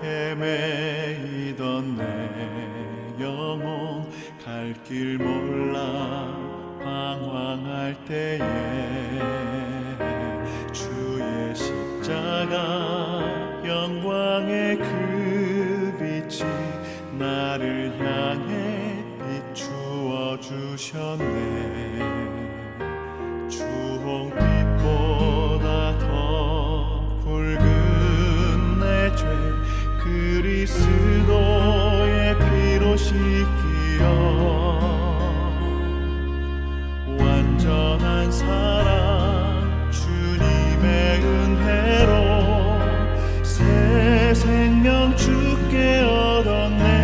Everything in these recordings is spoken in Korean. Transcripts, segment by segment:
헤매이던 내 영혼 갈 길 몰라 방황할 때에 주의 십자가 영광의 그 빛이 나를 향해 비추어 주셨네. 주홍빛보다 더 붉은 내 죄 그리스도의 피로 씻기어 완전한 사랑 주님의 은혜로 새 생명 주께 얻었네.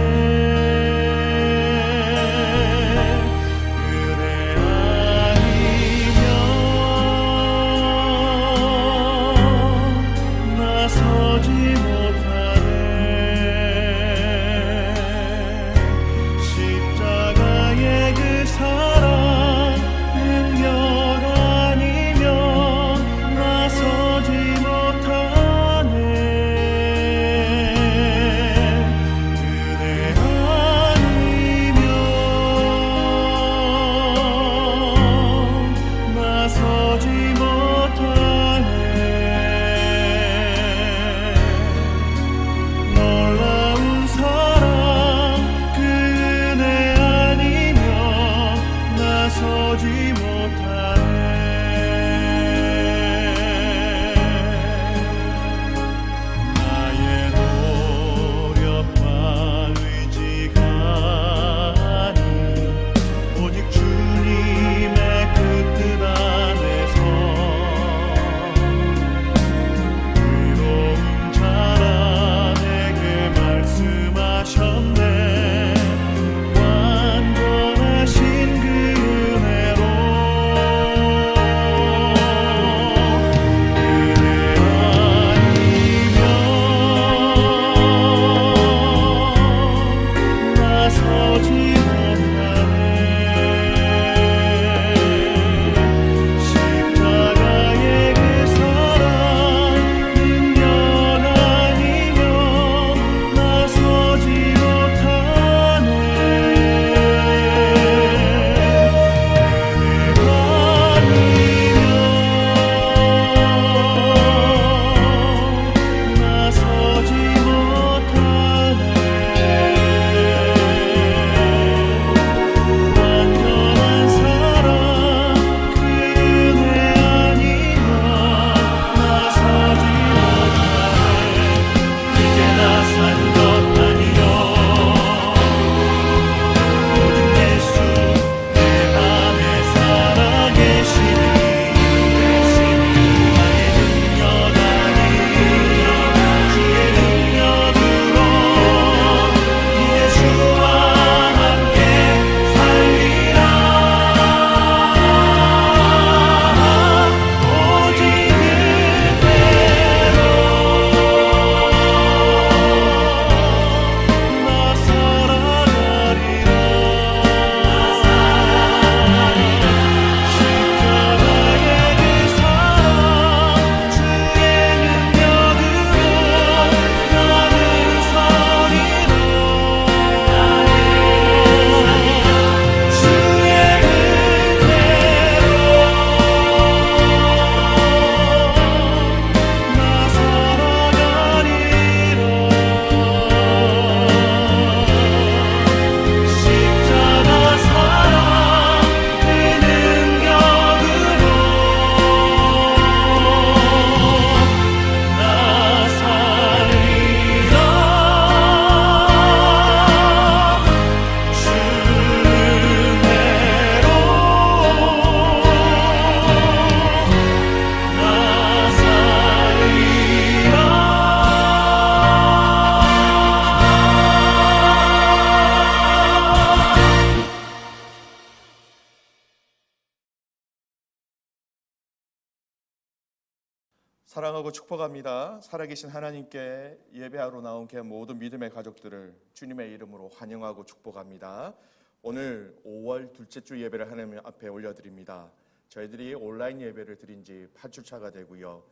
사랑하고 축복합니다. 살아계신 하나님께 예배하러 나온 모든 믿음의 가족들을 주님의 이름으로 환영하고 축복합니다. 오늘 5월 둘째 주 예배를 하나님 앞에 올려드립니다. 저희들이 온라인 예배를 드린 지 8주차가 되고요.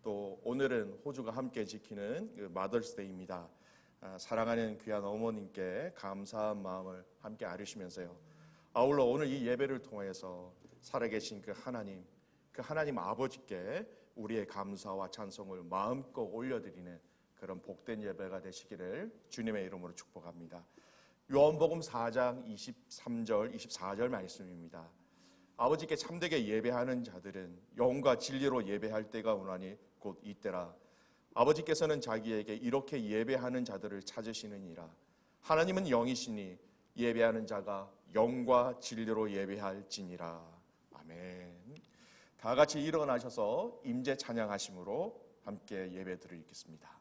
또 오늘은 호주가 함께 지키는 그 마더스데이입니다. 사랑하는 귀한 어머님께 감사한 마음을 함께 아뢰시면서요. 아울러 오늘 이 예배를 통해서 살아계신 그 하나님 아버지께 우리의 감사와 찬송을 마음껏 올려드리는 그런 복된 예배가 되시기를 주님의 이름으로 축복합니다. 요한복음 4장 23절 24절 말씀입니다. 아버지께 참되게 예배하는 자들은 영과 진리로 예배할 때가 오나니 곧 이때라. 아버지께서는 자기에게 이렇게 예배하는 자들을 찾으시느니라. 하나님은 영이시니 예배하는 자가 영과 진리로 예배할지니라. 아멘. 다 같이 일어나셔서 임재 찬양하심으로 함께 예배 드리겠습니다.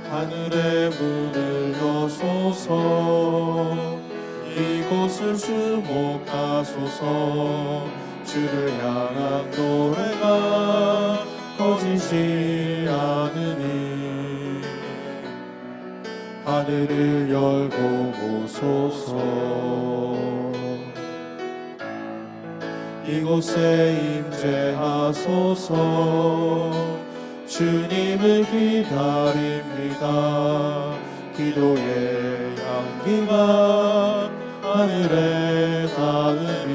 하늘의 문을 여소서 이곳을 주목하소서 주를 향한 노래가 꺼지지 않으니 하늘을 열고 보소서 이곳에 임재하소서 주님을 기다립니다. 기도의 향기가 하늘에 닿으니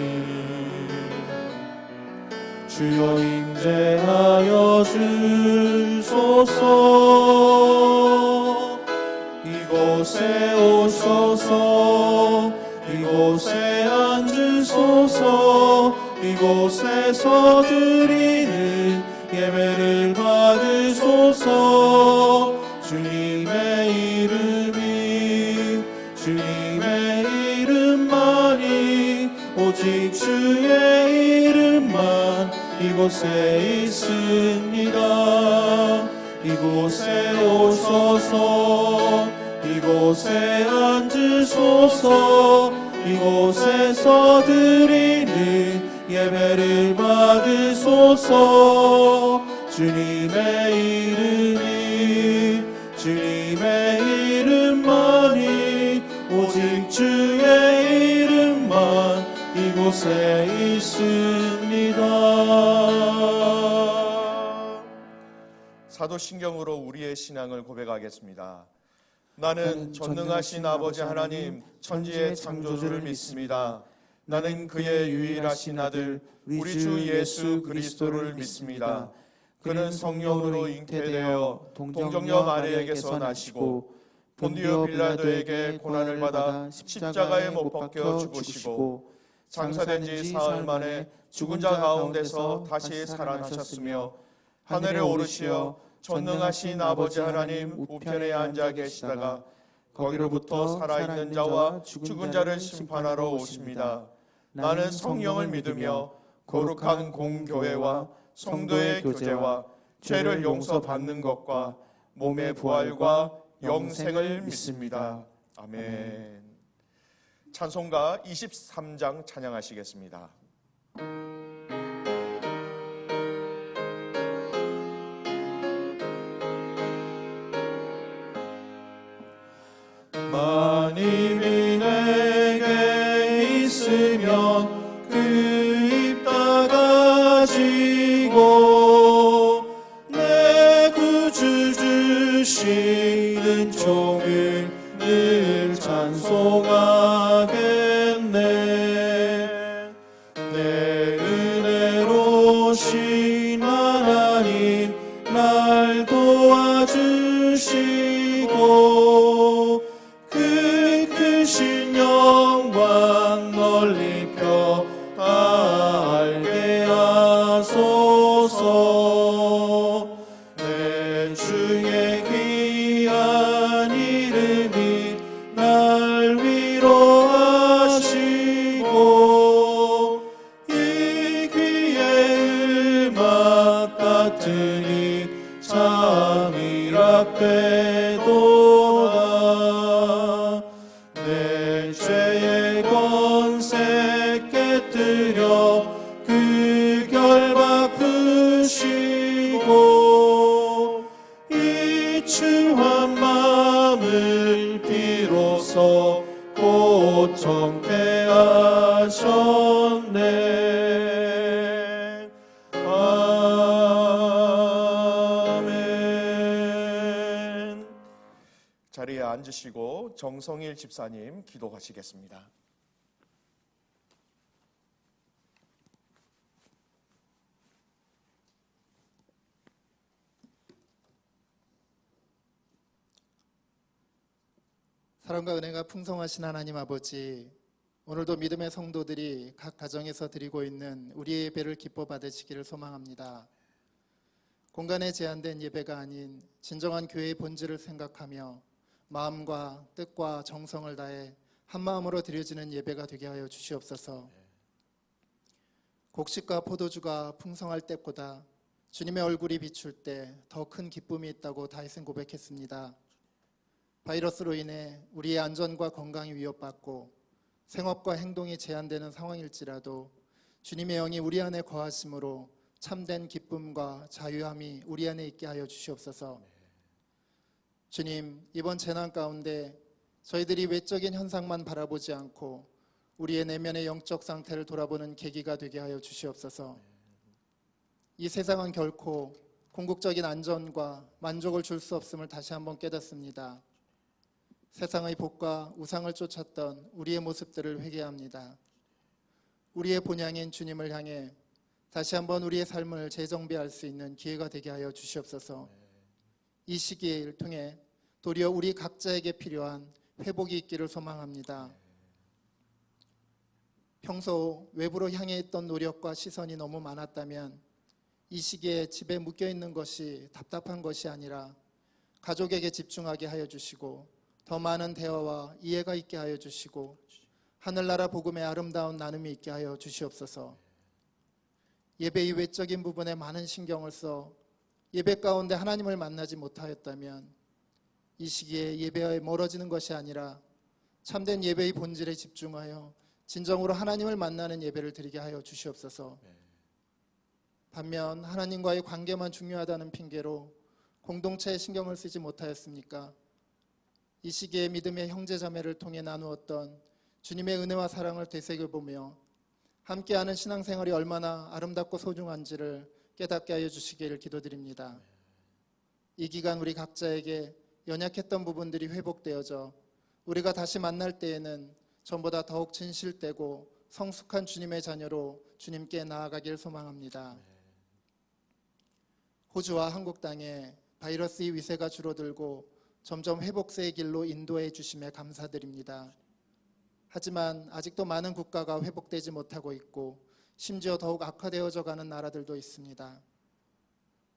주여 임재하여 주소서 이곳에 오셔서 이곳에 앉으소서 이곳에서 드리는 예배를 받으소서 주님의 이름만이 오직 주의 이름만 이곳에 있습니다. 이곳에 오셔서 이곳에 앉으소서 이곳에서 드리는 예배를 받으소서 주님의 이름만이 오직 주의 이름만 이곳에 있습니다. 사도신경으로 우리의 신앙을 고백하겠습니다. 나는 전능하신 아버지 하나님 천지의 창조주를 믿습니다. 나는 그의 유일하신 아들 우리 주 예수 그리스도를 믿습니다. 그는 성령으로 잉태되어 동정녀 마리아에게서 나시고 본디오 빌라도에게 고난을 받아 십자가에 못 박혀 죽으시고 장사된 지 사흘 만에 죽은 자 가운데서 다시 살아나셨으며 하늘에 오르시어 전능하신 아버지 하나님 우편에 앉아 계시다가 거기로부터 살아있는 자와 죽은 자를 심판하러 오십니다. 나는 성령을 믿으며 거룩한 공교회와 성도의 교제와 죄를 용서받는 것과 몸의 부활과 영생을 믿습니다. 아멘. 찬송가 23장 찬양하시겠습니다. 만일이 내게 있으면 그 입 닫아지고 내 구주 주시는 종을 늘 찬송하겠네. 내 은혜로신 하나님 날 도와주시고 그 크신 영광 널리 펴 알게 하소서. 내 주의 귀한 이름이 날 위로하시고 이 귀의 음악 같으니 잠이라 빼도다. 내 죄의 권세 깨뜨려 그 결 바꾸시고 추한 마음을 비로소 곧 정케하셨네. 아멘. 자리에 앉으시고 정성일 집사님 기도하시겠습니다. 사랑과 은혜가 풍성하신 하나님 아버지, 오늘도 믿음의 성도들이 각 가정에서 드리고 있는 우리의 예배를 기뻐 받으시기를 소망합니다. 공간에 제한된 예배가 아닌 진정한 교회의 본질을 생각하며 마음과 뜻과 정성을 다해 한 마음으로 드려지는 예배가 되게 하여 주시옵소서. 곡식과 포도주가 풍성할 때보다 주님의 얼굴이 비출 때 더 큰 기쁨이 있다고 다윗은 고백했습니다. 바이러스로 인해 우리의 안전과 건강이 위협받고 생업과 행동이 제한되는 상황일지라도 주님의 영이 우리 안에 거하심으로 참된 기쁨과 자유함이 우리 안에 있게 하여 주시옵소서. 주님, 이번 재난 가운데 저희들이 외적인 현상만 바라보지 않고 우리의 내면의 영적 상태를 돌아보는 계기가 되게 하여 주시옵소서. 이 세상은 결코 궁극적인 안전과 만족을 줄 수 없음을 다시 한번 깨닫습니다. 세상의 복과 우상을 쫓았던 우리의 모습들을 회개합니다. 우리의 본향인 주님을 향해 다시 한번 우리의 삶을 재정비할 수 있는 기회가 되게 하여 주시옵소서. 이 시기를 통해 도리어 우리 각자에게 필요한 회복이 있기를 소망합니다. 평소 외부로 향해 있던 노력과 시선이 너무 많았다면 이 시기에 집에 묶여있는 것이 답답한 것이 아니라 가족에게 집중하게 하여 주시고 더 많은 대화와 이해가 있게 하여 주시고 하늘나라 복음의 아름다운 나눔이 있게 하여 주시옵소서. 예배의 외적인 부분에 많은 신경을 써 예배 가운데 하나님을 만나지 못하였다면 이 시기에 예배에 멀어지는 것이 아니라 참된 예배의 본질에 집중하여 진정으로 하나님을 만나는 예배를 드리게 하여 주시옵소서. 반면 하나님과의 관계만 중요하다는 핑계로 공동체에 신경을 쓰지 못하였습니까? 이 시기에 믿음의 형제자매를 통해 나누었던 주님의 은혜와 사랑을 되새겨보며 함께하는 신앙생활이 얼마나 아름답고 소중한지를 깨닫게 하여 주시기를 기도드립니다. 이 기간 우리 각자에게 연약했던 부분들이 회복되어져 우리가 다시 만날 때에는 전보다 더욱 진실되고 성숙한 주님의 자녀로 주님께 나아가길 소망합니다. 호주와 한국 땅에 바이러스의 위세가 줄어들고 점점 회복세의 길로 인도해 주심에 감사드립니다. 하지만 아직도 많은 국가가 회복되지 못하고 있고 심지어 더욱 악화되어져 가는 나라들도 있습니다.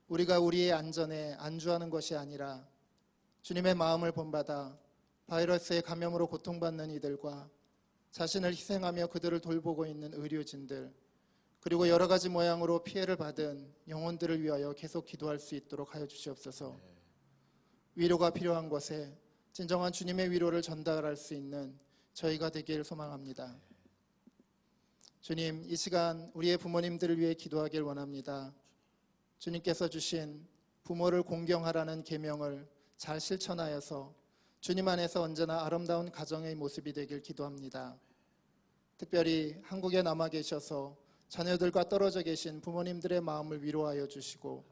우리가 우리의 안전에 안주하는 것이 아니라 주님의 마음을 본받아 바이러스의 감염으로 고통받는 이들과 자신을 희생하며 그들을 돌보고 있는 의료진들, 그리고 여러 가지 모양으로 피해를 받은 영혼들을 위하여 계속 기도할 수 있도록 하여 주시옵소서. 위로가 필요한 곳에 진정한 주님의 위로를 전달할 수 있는 저희가 되길 소망합니다. 주님, 이 시간 우리의 부모님들을 위해 기도하길 원합니다. 주님께서 주신 부모를 공경하라는 계명을 잘 실천하여서 주님 안에서 언제나 아름다운 가정의 모습이 되길 기도합니다. 특별히 한국에 남아 계셔서 자녀들과 떨어져 계신 부모님들의 마음을 위로하여 주시고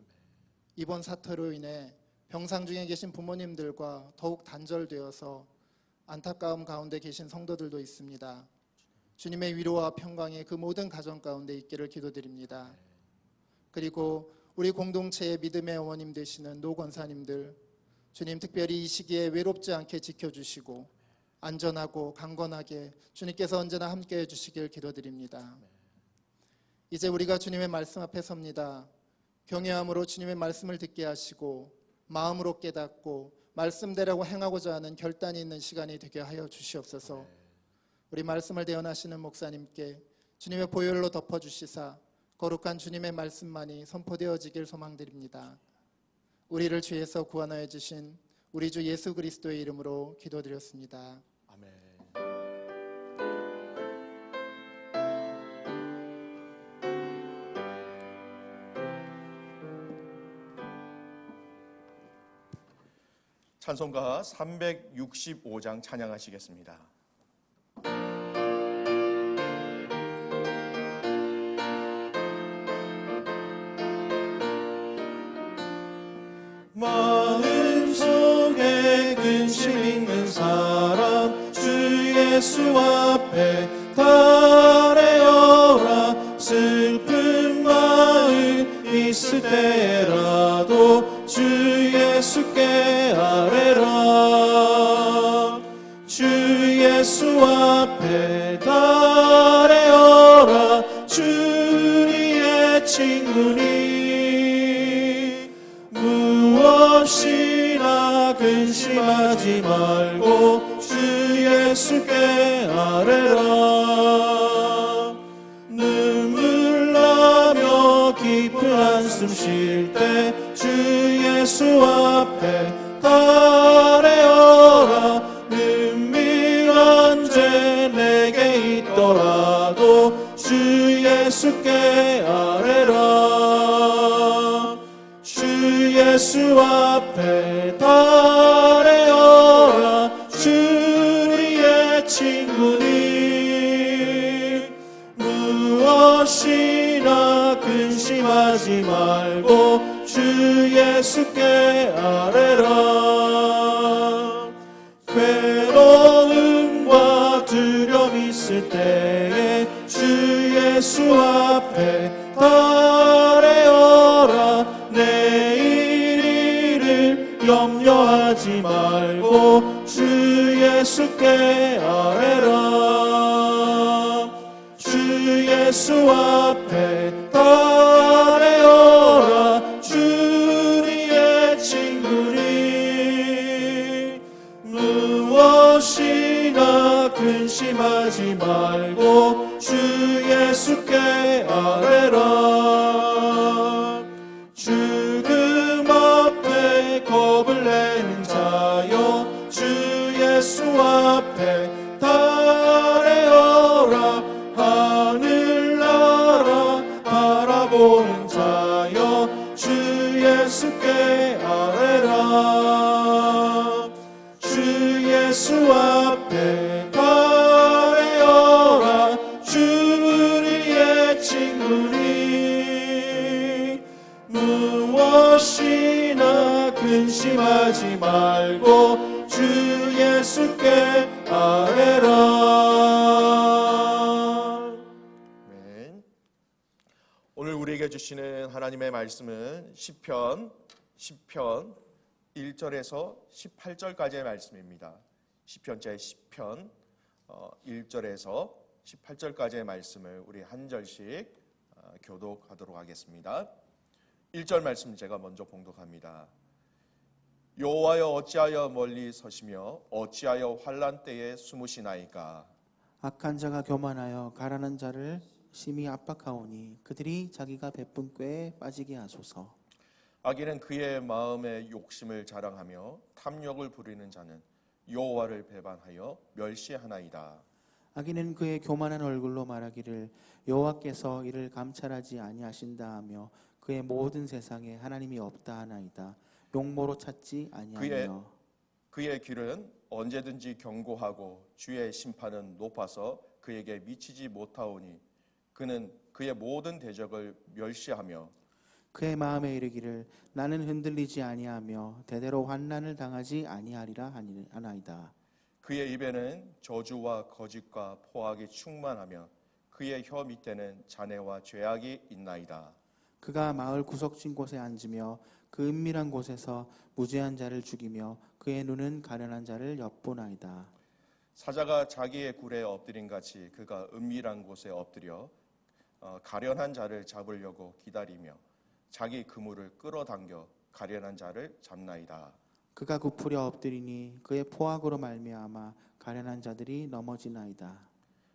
이번 사태로 인해 병상 중에 계신 부모님들과 더욱 단절되어서 안타까움 가운데 계신 성도들도 있습니다. 주님의 위로와 평강이 그 모든 가정 가운데 있기를 기도드립니다. 그리고 우리 공동체의 믿음의 어머님 되시는 노 권사님들, 주님 특별히 이 시기에 외롭지 않게 지켜주시고 안전하고 강건하게 주님께서 언제나 함께해 주시길 기도드립니다. 이제 우리가 주님의 말씀 앞에 섭니다. 경외함으로 주님의 말씀을 듣게 하시고 마음으로 깨닫고 말씀대로 행하고자 하는 결단이 있는 시간이 되게 하여 주시옵소서. 우리 말씀을 대언하시는 목사님께 주님의 보혈로 덮어주시사 거룩한 주님의 말씀만이 선포되어지길 소망드립니다. 우리를 죄에서 구원하여 주신 우리 주 예수 그리스도의 이름으로 기도드렸습니다. 아멘. 찬송가 365장 찬양하시겠습니다. 마음속에 근심 있는 사람 주 예수 앞에 달래어라. 슬픈 마음 있을 때라도 주 예수께 아뢰라. 주 예수 앞에 달래어라. 주리의 친구니 무엇이나 근심하지 말고 주 예수께 아뢰라. 눈물 나며 깊은 한숨 쉴 때 주 예수 앞에 달래어라. 은밀한 죄 내게 있더라도 주 예수께 아뢰라. 주 예수 앞에 달래어라. 주리의 친구니 무엇이나 근심하지 말고 주 예수께 아뢰라. 괴로움과 두려움 있을 때에 주 예수 앞에 달래어라. 내일 일을 염려하지 말고 주 예수께 아뢰라. 주 예수 앞에 달래어라. 주리의 친구니 무엇이나 근심하지 말고 주 예수께 아뢰라. 죽음 앞에 겁을 내는 자여 주 예수 앞에 달래어라. 하늘나라 바라보는 자여 주 예수께 아뢰라. 주 예수 앞에 달래어라. 주리의 친구니 무엇이나 근심하지 말고 주 예수께 아뢰라. 아멘. 오늘 우리에게 주시는 하나님의 말씀은 시편 1절에서 18절까지의 말씀입니다. 시편 제 10편 1절에서 18절까지의 말씀을 우리 한 절씩 교독하도록 하겠습니다. 1절 말씀 제가 먼저 봉독합니다. 여호와여 어찌하여 멀리 서시며 어찌하여 환난 때에 숨으시나이까. 악한 자가 교만하여 가라는 자를 심히 압박하오니 그들이 자기가 베푼 꾀에 빠지게 하소서. 악인은 그의 마음의 욕심을 자랑하며 탐욕을 부리는 자는 여호와를 배반하여 멸시하나이다. 악인은 그의 교만한 얼굴로 말하기를 여호와께서 이를 감찰하지 아니하신다 하며 그의 모든 세상에 하나님이 없다 하나이다. 용모로 찾지 아니하며 그의 길은 언제든지 견고하고 주의 심판은 높아서 그에게 미치지 못하오니 그는 그의 모든 대적을 멸시하며 그의 마음에 이르기를 나는 흔들리지 아니하며 대대로 환난을 당하지 아니하리라 하나이다. 그의 입에는 저주와 거짓과 포악이 충만하며 그의 혀 밑에는 잔해와 죄악이 있나이다. 그가 마을 구석진 곳에 앉으며 그 은밀한 곳에서 무죄한 자를 죽이며 그의 눈은 가련한 자를 엿보나이다. 사자가 자기의 굴에 엎드린 같이 그가 은밀한 곳에 엎드려 가련한 자를 잡으려고 기다리며 자기 그물을 끌어당겨 가련한 자를 잡나이다. 그가 굽으려 엎드리니 그의 포악으로 말미암아 가련한 자들이 넘어지나이다.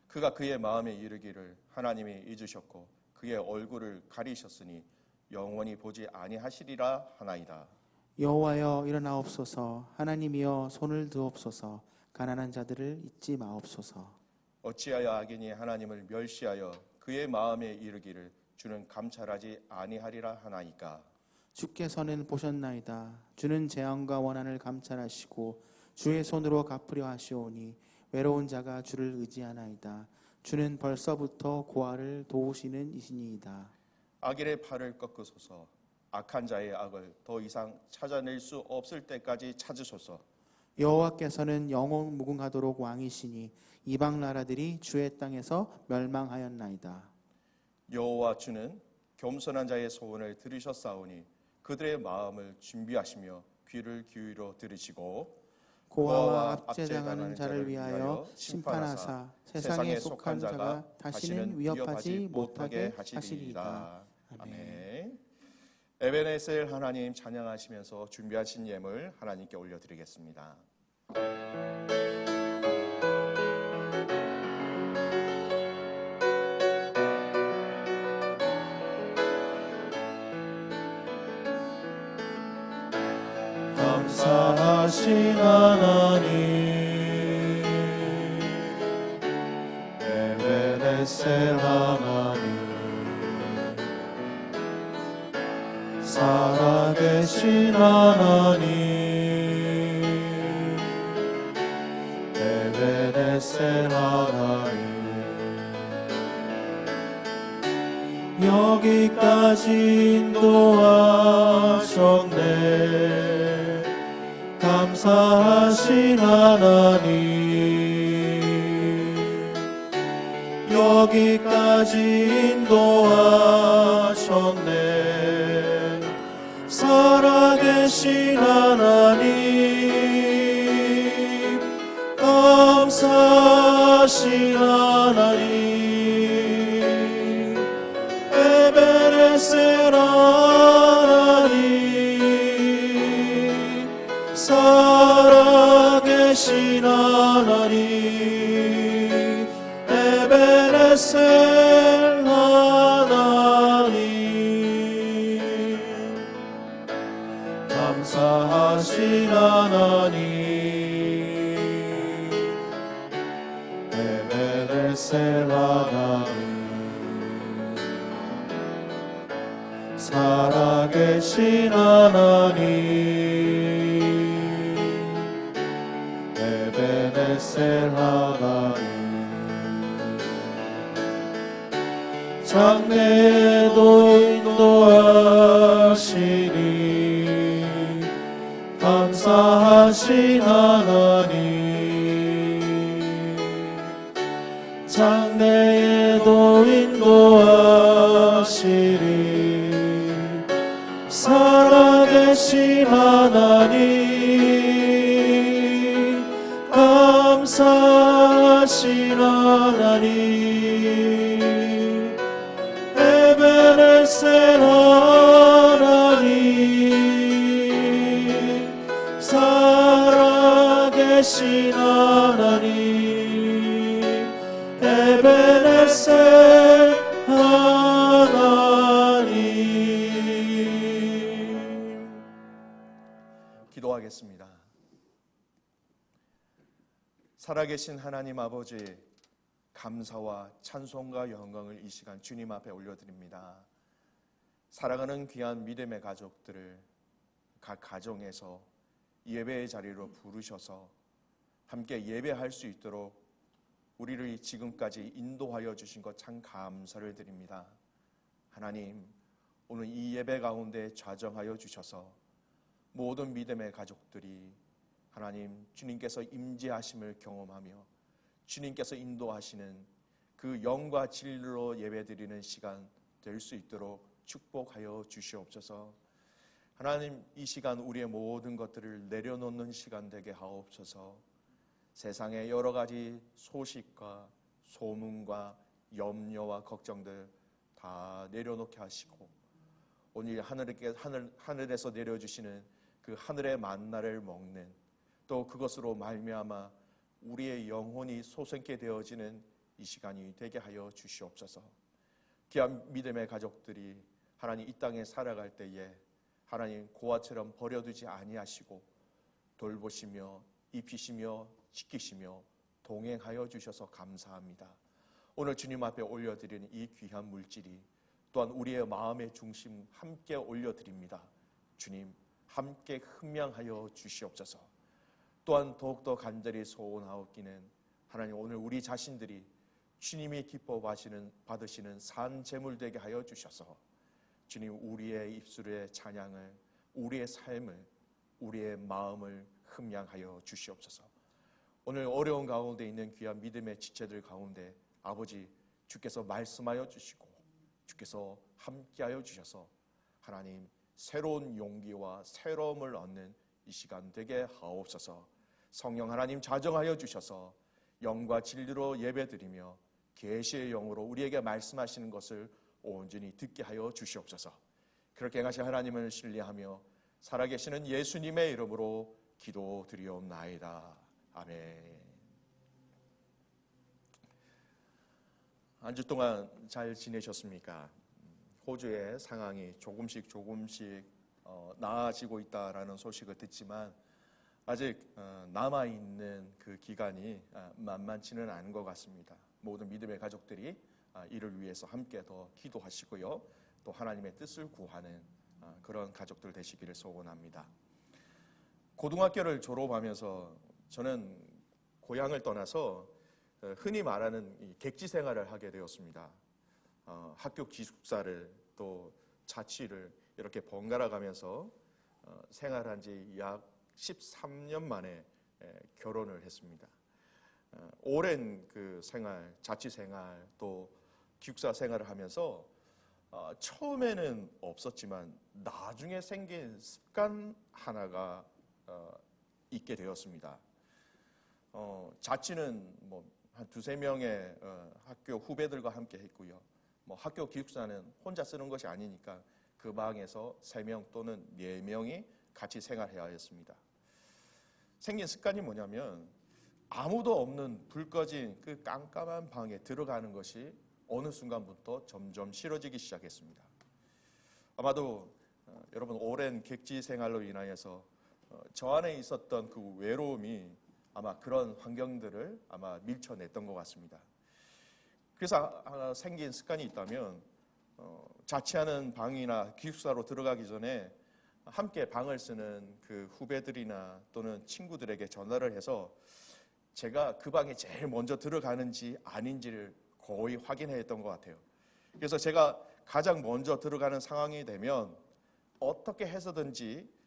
그가 그의 마음에 이르기를 하나님이 잊으셨고 그의 얼굴을 가리셨으니 영원히 보지 아니하시리라 하나이다. 여호와여 일어나옵소서. 하나님이여 손을 드옵소서. 가난한 자들을 잊지 마옵소서. 어찌하여 악인이 하나님을 멸시하여 그의 마음에 이르기를 주는 감찰하지 아니하리라 하나이까. 주께서는 보셨나이다. 주는 재앙과 원한을 감찰하시고 주의 손으로 갚으려 하시오니 외로운 자가 주를 의지하나이다. 주는 벌써부터 고아를 도우시는 이시니이다. 악인의 팔을 꺾으소서. 악한 자의 악을 더 이상 찾아낼 수 없을 때까지 찾으소서. 여호와께서는 영원 무궁하도록 왕이시니 이방 나라들이 주의 땅에서 멸망하였나이다. 여호와 주는 겸손한 자의 소원을 들으셨사오니 그들의 마음을 준비하시며 귀를 기울여 들으시고 고아와 압제당하는 자를 위하여 심판하사 세상에 속한 자가 다시는 위협하지 못하게 하시리이다. 아멘. 에베네셀 하나님 찬양하시면서 준비하신 예물 하나님께 올려드리겠습니다. 감사하신 하나님 에베네셀 하나님 살아계신 하나님 에베네셀 하나님 여기까지 인도하셨네 감사하신 하나님 여기까지 인도하셨네 살아계신 하나님 감사하신 하나님 에베네셀 하나님 살아계신 하나님 에베네셀 하나님 감사하신 하나님 에베네셀 하나님 살아계신 하나님 에베네셀 하나님 장래에도 인도하시니 감사하신 하나님 장래에도 인도하시니 살아계신 하나님 감사하신 하나님 에베네셀 하나님 살아계신 하나님 에베네셀 하나님 기도하겠습니다. 살아계신 하나님 아버지, 감사와 찬송과 영광을 이 시간 주님 앞에 올려드립니다. 사랑하는 귀한 믿음의 가족들을 각 가정에서 예배의 자리로 부르셔서 함께 예배할 수 있도록 우리를 지금까지 인도하여 주신 것 참 감사를 드립니다. 하나님, 오늘 이 예배 가운데 좌정하여 주셔서 모든 믿음의 가족들이 하나님 주님께서 임재하심을 경험하며 주님께서 인도하시는 그 영과 진리로 예배드리는 시간 될 수 있도록 축복하여 주시옵소서. 하나님, 이 시간 우리의 모든 것들을 내려놓는 시간 되게 하옵소서. 세상의 여러 가지 소식과 소문과 염려와 걱정들 다 내려놓게 하시고 오늘 하늘에서 내려주시는 그 하늘의 만나를 먹는, 또 그것으로 말미암아 우리의 영혼이 솟게 되어지는 이 시간이 되게 하여 주시옵소서. 귀한 믿음의 가족들이 하나님 이 땅에 살아갈 때에 하나님 고아처럼 버려두지 아니하시고 돌보시며 입히시며 지키시며 동행하여 주셔서 감사합니다. 오늘 주님 앞에 올려드리는 이 귀한 물질이 또한 우리의 마음의 중심 함께 올려드립니다. 주님 함께 흠양하여 주시옵소서. 또한 더욱더 간절히 소원하옵기는 하나님 오늘 우리 자신들이 주님이 기뻐 받으시는 산 제물 되게 하여 주셔서 주님 우리의 입술의 찬양을, 우리의 삶을, 우리의 마음을 흠양하여 주시옵소서. 오늘 어려운 가운데 있는 귀한 믿음의 지체들 가운데 아버지 주께서 말씀하여 주시고 주께서 함께하여 주셔서 하나님 새로운 용기와 새로움을 얻는 이 시간 되게 하옵소서. 성령 하나님 자정하여 주셔서 영과 진리로 예배드리며 계시의 영으로 우리에게 말씀하시는 것을 온전히 듣게 하여 주시옵소서. 그렇게 행하신 하나님을 신뢰하며 살아계시는 예수님의 이름으로 기도드리옵나이다. 아멘. 한 주 동안 잘 지내셨습니까? 호주의 상황이 조금씩 나아지고 있다라는 소식을 듣지만 아직 남아있는 그 기간이 만만치는 않은 것 같습니다. 모든 믿음의 가족들이 이를 위해서 함께 더 기도하시고요. 또 하나님의 뜻을 구하는 그런 가족들 되시기를 소원합니다. 고등학교를 졸업하면서 저는 고향을 떠나서 흔히 말하는 이 객지 생활을 하게 되었습니다. 학교 기숙사를 또 자취를 이렇게 번갈아 가면서 생활한 지 약 13년 만에 결혼을 했습니다. 오랜 그 생활, 자취 생활 또 기숙사 생활을 하면서 처음에는 없었지만 나중에 생긴 습관 하나가 있게 되었습니다. 자취는 뭐 한 두세 명의 학교 후배들과 함께 했고요. 뭐 학교 기숙사는 혼자 쓰는 것이 아니니까 그 방에서 3명 또는 4명이 같이 생활해야 했습니다. 생긴 습관이 뭐냐면 아무도 없는 불 꺼진 그 깜깜한 방에 들어가는 것이 어느 순간부터 점점 싫어지기 시작했습니다. 아마도 여러분 오랜 객지 생활로 인하여서 저 안에 있었던 그 외로움이 아마 그런 환경들을 아마 밀쳐냈던 것 같습니다. 그래서 생긴 습관이 있다면 자취하는 방이나 기숙사로 들어가기 전에 함께 방을 쓰는 그 후배들이나 또는 친구들에게 전화를 해서 제가 그 방에 제일 먼저 들어가는지 아닌지를 거의 확인해야 했던 것 같아요. 그래서 제가 가장 먼저 들어가는 상황이 되면 어떻게 해서든지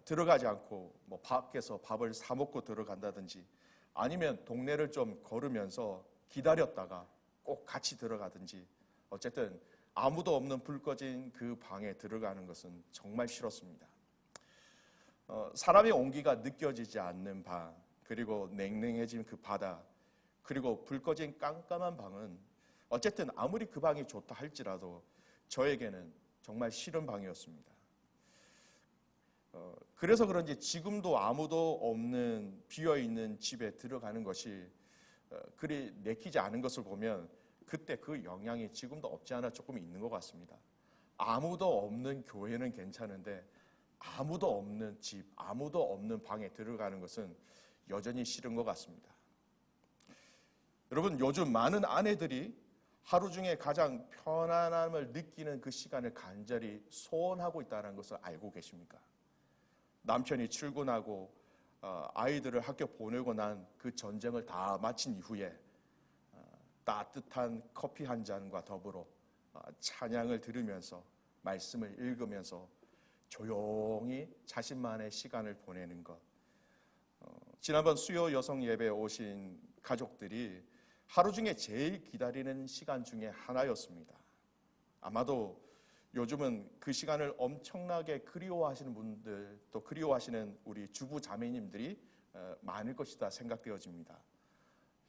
들어가지 않고 뭐 밖에서 밥을 사 먹고 들어간다든지 아니면 동네를 좀 걸으면서 기다렸다가 꼭 같이 들어가든지 어쨌든 아무도 없는 불 꺼진 그 방에 들어가는 것은 정말 싫었습니다. 사람의 온기가 느껴지지 않는 방, 그리고 냉랭해진 그 바다, 그리고 불 꺼진 깜깜한 방은 어쨌든 아무리 그 방이 좋다 할지라도 저에게는 정말 싫은 방이었습니다. 그래서 그런지 지금도 아무도 없는 비어있는 집에 들어가는 것이 그리 내키지 않은 것을 보면 그때 그 영향이 지금도 없지 않아 조금 있는 것 같습니다. 아무도 없는 교회는 괜찮은데 아무도 없는 집, 아무도 없는 방에 들어가는 것은 여전히 싫은 것 같습니다. 여러분 요즘 많은 아내들이 하루 중에 가장 편안함을 느끼는 그 시간을 간절히 소원하고 있다는 것을 알고 계십니까? 남편이 출근하고 아이들을 학교 보내고 난 그 전쟁을 다 마친 이후에 따뜻한 커피 한 잔과 더불어 찬양을 들으면서 말씀을 읽으면서 조용히 자신만의 시간을 보내는 것. 지난번 수요 여성 예배에 오신 가족들이 하루 중에 제일 기다리는 시간 중에 하나였습니다. 아마도 요즘은 그 시간을 엄청나게 그리워하시는 분들, 또 그리워하시는 우리 주부 자매님들이 많을 것이다 생각되어집니다.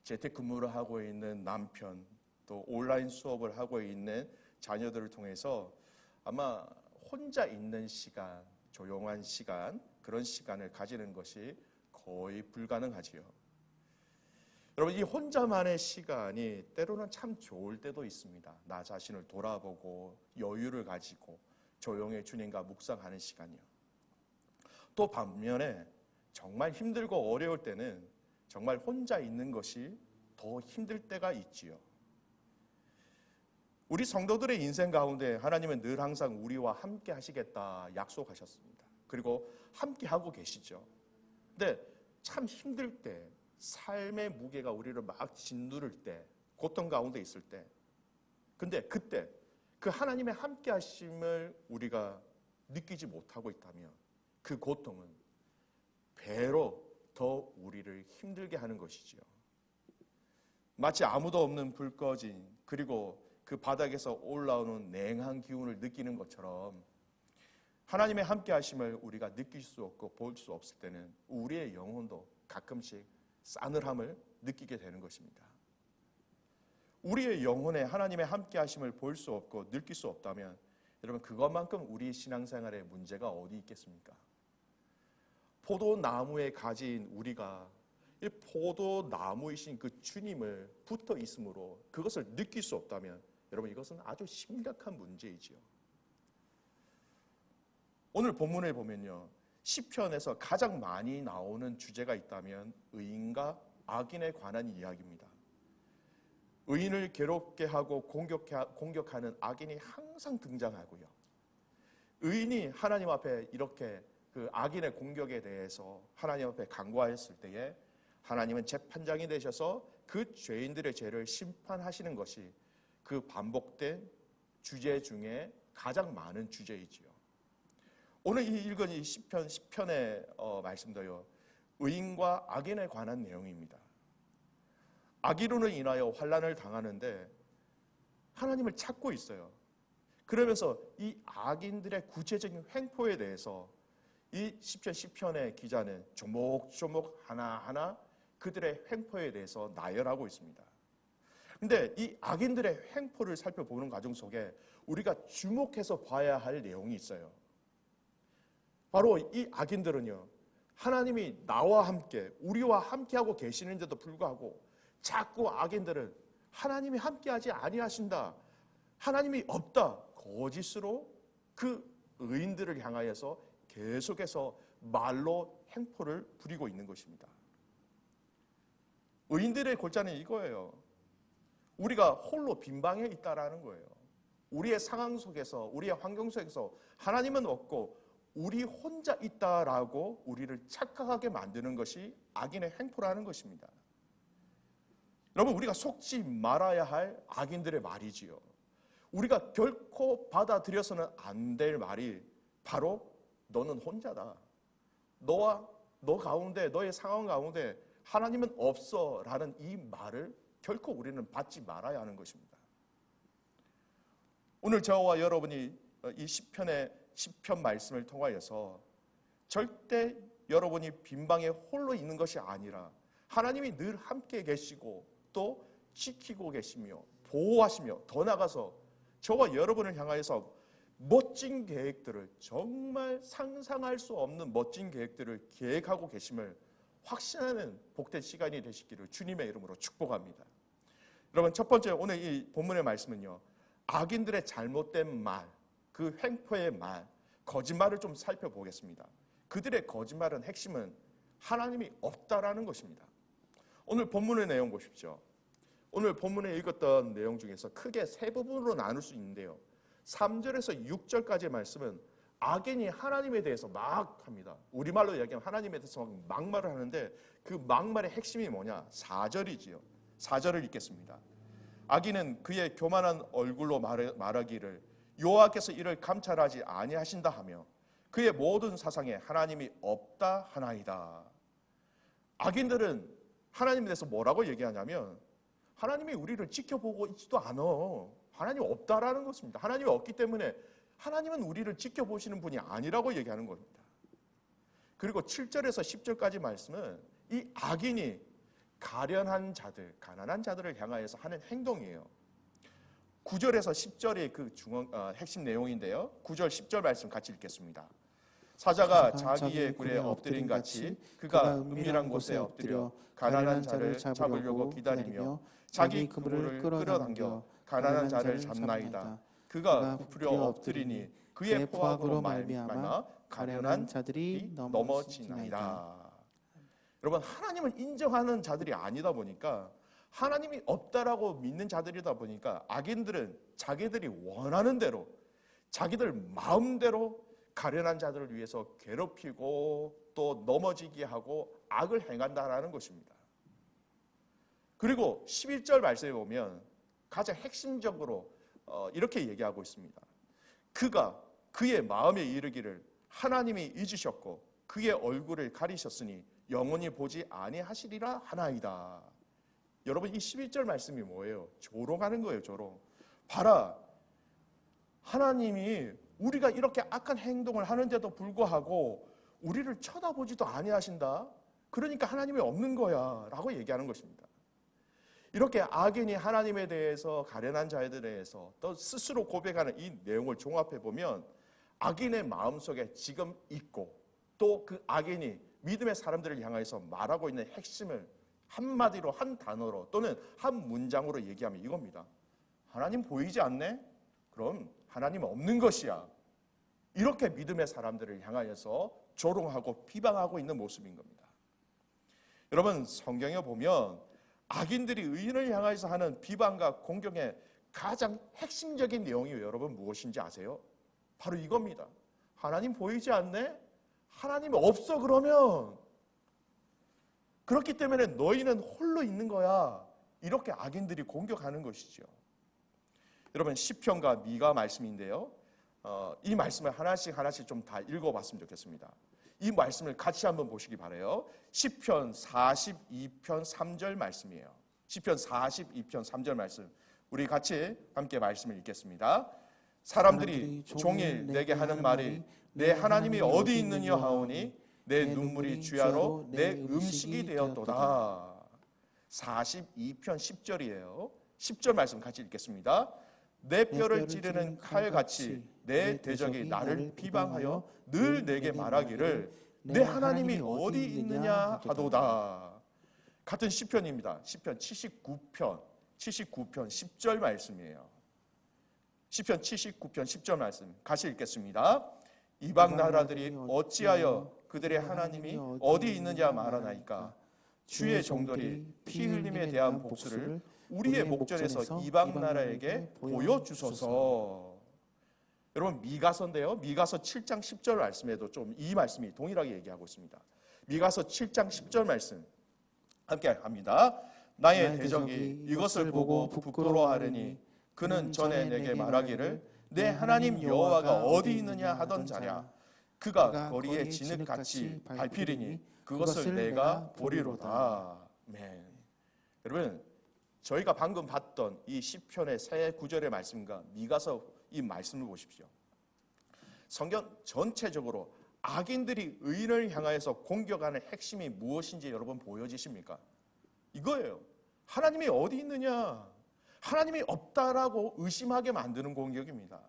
재택근무를 하고 있는 남편, 또 온라인 수업을 하고 있는 자녀들을 통해서 아마 혼자 있는 시간, 조용한 시간, 그런 시간을 가지는 것이 거의 불가능하지요. 여러분 이 혼자만의 시간이 때로는 참 좋을 때도 있습니다. 나 자신을 돌아보고 여유를 가지고 조용히 주님과 묵상하는 시간이요. 또 반면에 정말 힘들고 어려울 때는 정말 혼자 있는 것이 더 힘들 때가 있지요. 우리 성도들의 인생 가운데 하나님은 늘 항상 우리와 함께 하시겠다 약속하셨습니다. 그리고 함께 하고 계시죠. 근데 참 힘들 때, 삶의 무게가 우리를 막 짓누를 때, 고통 가운데 있을 때, 근데 그때 그 하나님의 함께 하심을 우리가 느끼지 못하고 있다면 그 고통은 배로 더 우리를 힘들게 하는 것이지요. 마치 아무도 없는 불 꺼진, 그리고 그 바닥에서 올라오는 냉한 기운을 느끼는 것처럼 하나님의 함께 하심을 우리가 느낄 수 없고 볼 수 없을 때는 우리의 영혼도 가끔씩 싸늘함을 느끼게 되는 것입니다. 우리의 영혼에 하나님의 함께 하심을 볼 수 없고 느낄 수 없다면 여러분, 그것만큼 우리 신앙생활에 문제가 어디 있겠습니까? 포도나무에 가진 우리가 이 포도나무이신 그 주님을 붙어 있으므로 그것을 느낄 수 없다면 여러분, 이것은 아주 심각한 문제이지요. 오늘 본문에 보면요, 시편에서 가장 많이 나오는 주제가 있다면 의인과 악인에 관한 이야기입니다. 의인을 괴롭게 하고 공격하는 악인이 항상 등장하고요. 의인이 하나님 앞에 이렇게 그 악인의 공격에 대해서 하나님 앞에 간구하였을 때에 하나님은 재판장이 되셔서 그 죄인들의 죄를 심판하시는 것이 그 반복된 주제 중에 가장 많은 주제이지요. 오늘 읽은 이 시편 10편의 말씀도요, 의인과 악인에 관한 내용입니다. 악인으로 인하여 환난을 당하는데 하나님을 찾고 있어요. 그러면서 이 악인들의 구체적인 횡포에 대해서 이 시편 10편의 기자는 조목조목 하나하나 그들의 횡포에 대해서 나열하고 있습니다. 그런데 이 악인들의 횡포를 살펴보는 과정 속에 우리가 주목해서 봐야 할 내용이 있어요. 바로 이 악인들은요, 하나님이 나와 함께, 우리와 함께하고 계시는데도 불구하고 자꾸 악인들은 하나님이 함께하지 아니하신다, 하나님이 없다, 거짓으로 그 의인들을 향하여서 계속해서 말로 행포를 부리고 있는 것입니다. 의인들의 골자는 이거예요. 우리가 홀로 빈방에 있다라는 거예요. 우리의 상황 속에서, 우리의 환경 속에서 하나님은 없고 우리 혼자 있다라고 우리를 착각하게 만드는 것이 악인의 행포라는 것입니다. 여러분, 우리가 속지 말아야 할 악인들의 말이지요. 우리가 결코 받아들여서는 안 될 말이 바로 너는 혼자다, 너 가운데, 너의 상황 가운데 하나님은 없어 라는 이 말을 결코 우리는 받지 말아야 하는 것입니다. 오늘 저와 여러분이 이 시편 말씀을 통하여서 절대 여러분이 빈방에 홀로 있는 것이 아니라 하나님이 늘 함께 계시고 또 지키고 계시며 보호하시며 더 나아가서 저와 여러분을 향하여서 멋진 계획들을, 정말 상상할 수 없는 멋진 계획들을 계획하고 계심을 확신하는 복된 시간이 되시기를 주님의 이름으로 축복합니다. 여러분, 첫 번째 오늘 이 본문의 말씀은요, 악인들의 잘못된 말, 그 횡포의 말, 거짓말을 좀 살펴보겠습니다. 그들의 거짓말은 핵심은 하나님이 없다라는 것입니다. 오늘 본문의 내용 보십시오. 오늘 본문에 읽었던 내용 중에서 크게 세 부분으로 나눌 수 있는데요, 3절에서 6절까지의 말씀은 악인이 하나님에 대해서 막 합니다. 우리말로 이야기하면 하나님에 대해서 막말을 하는데 그 막말의 핵심이 뭐냐? 4절이지요. 4절을 읽겠습니다. 악인은 그의 교만한 얼굴로 말하기를 여호와께서 이를 감찰하지 아니하신다 하며 그의 모든 사상에 하나님이 없다 하나이다. 악인들은 하나님에 대해서 뭐라고 얘기하냐면 하나님이 우리를 지켜보고 있지도 않아, 하나님 없다라는 것입니다. 하나님이 없기 때문에 하나님은 우리를 지켜보시는 분이 아니라고 얘기하는 겁니다. 그리고 7절에서 10절까지 말씀은 이 악인이 가련한 자들, 가난한 자들을 향하여서 하는 행동이에요. 9절에서 10절이 그 핵심 내용인데요, 9절 10절 말씀 같이 읽겠습니다. 사자가 자기의 굴에 엎드린 같이 그가 은밀한 곳에 엎드려 가난한 자를 잡으려고 기다리며 자기 그물을 끌어당겨 가난한 자를 잡나이다. 그가 부풀려 엎드리니 그의 포악으로 말미암아 가련한 자들이 넘어지나이다. 여러분, 하나님을 인정하는 자들이 아니다 보니까 하나님이 없다라고 믿는 자들이다 보니까 악인들은 자기들이 원하는 대로 자기들 마음대로 가련한 자들을 위해서 괴롭히고 또 넘어지게 하고 악을 행한다라는 것입니다. 그리고 11절 말씀에 보면 가장 핵심적으로 이렇게 얘기하고 있습니다. 그가 그의 마음에 이르기를 하나님이 잊으셨고 그의 얼굴을 가리셨으니 영원히 보지 아니하시리라 하나이다. 여러분 이 11절 말씀이 뭐예요? 조롱하는 거예요. 조롱. 봐라, 하나님이 우리가 이렇게 악한 행동을 하는데도 불구하고 우리를 쳐다보지도 아니하신다. 그러니까 하나님이 없는 거야 라고 얘기하는 것입니다. 이렇게 악인이 하나님에 대해서 가련한 자들에 대해서 또 스스로 고백하는 이 내용을 종합해 보면 악인의 마음속에 지금 있고 또 그 악인이 믿음의 사람들을 향해서 말하고 있는 핵심을 한마디로 한 단어로 또는 한 문장으로 얘기하면 이겁니다. 하나님 보이지 않네? 그럼 하나님 없는 것이야. 이렇게 믿음의 사람들을 향하여서 조롱하고 비방하고 있는 모습인 겁니다. 여러분 성경에 보면 악인들이 의인을 향해서 하는 비방과 공격의 가장 핵심적인 내용이 여러분 무엇인지 아세요? 바로 이겁니다. 하나님 보이지 않네? 하나님 없어 그러면. 그렇기 때문에 너희는 홀로 있는 거야. 이렇게 악인들이 공격하는 것이죠. 여러분 시편과 미가 말씀인데요. 이 말씀을 하나씩 좀 다 읽어봤으면 좋겠습니다. 이 말씀을 같이 한번 보시기 바라요. 시편 42편 3절 말씀이에요. 시편 42편 3절 말씀. 우리 같이 함께 말씀을 읽겠습니다. 사람들이 종일 내게 하는 말이 내 하나님이 어디 있느냐 하오니 내 눈물이 주야로 내 음식이 되었도다. 42편 10절이에요. 10절 말씀 같이 읽겠습니다. 내 뼈를 찌르는 칼같이 내 대적이 나를 비방하여 늘 내게 말하기를 내 하나님이 어디 있느냐 하도다. 같은 시편입니다. 시편 79편 10절 말씀이에요. 시편 79편 10절 말씀 같이 읽겠습니다. 이방 나라들이 어찌하여 그들의 하나님이 어디 있느냐 말하나이까. 주의 종들이 피 흘림에 대한 복수를 우리의 목전에서 이방 나라에게 보여주소서. 여러분 미가서인데요. 미가서 7장 10절 말씀에도 좀 이 말씀이 동일하게 얘기하고 있습니다. 미가서 7장 10절 말씀 함께 합니다. 나의 대적이 이것을 보고 부끄러워하려니 그는 전에 내게 말하기를 내 하나님 여호와가 어디 있느냐 하던 자냐. 그가 거리에 진흙같이 밟히리니 그것을 내가 보리로다. 아멘. 여러분 저희가 방금 봤던 이 시편의 세 구절의 말씀과 미가서 이 말씀을 보십시오. 성경 전체적으로 악인들이 의인을 향하여서 공격하는 핵심이 무엇인지 여러분 보여지십니까? 이거예요. 하나님이 어디 있느냐? 하나님이 없다라고 의심하게 만드는 공격입니다.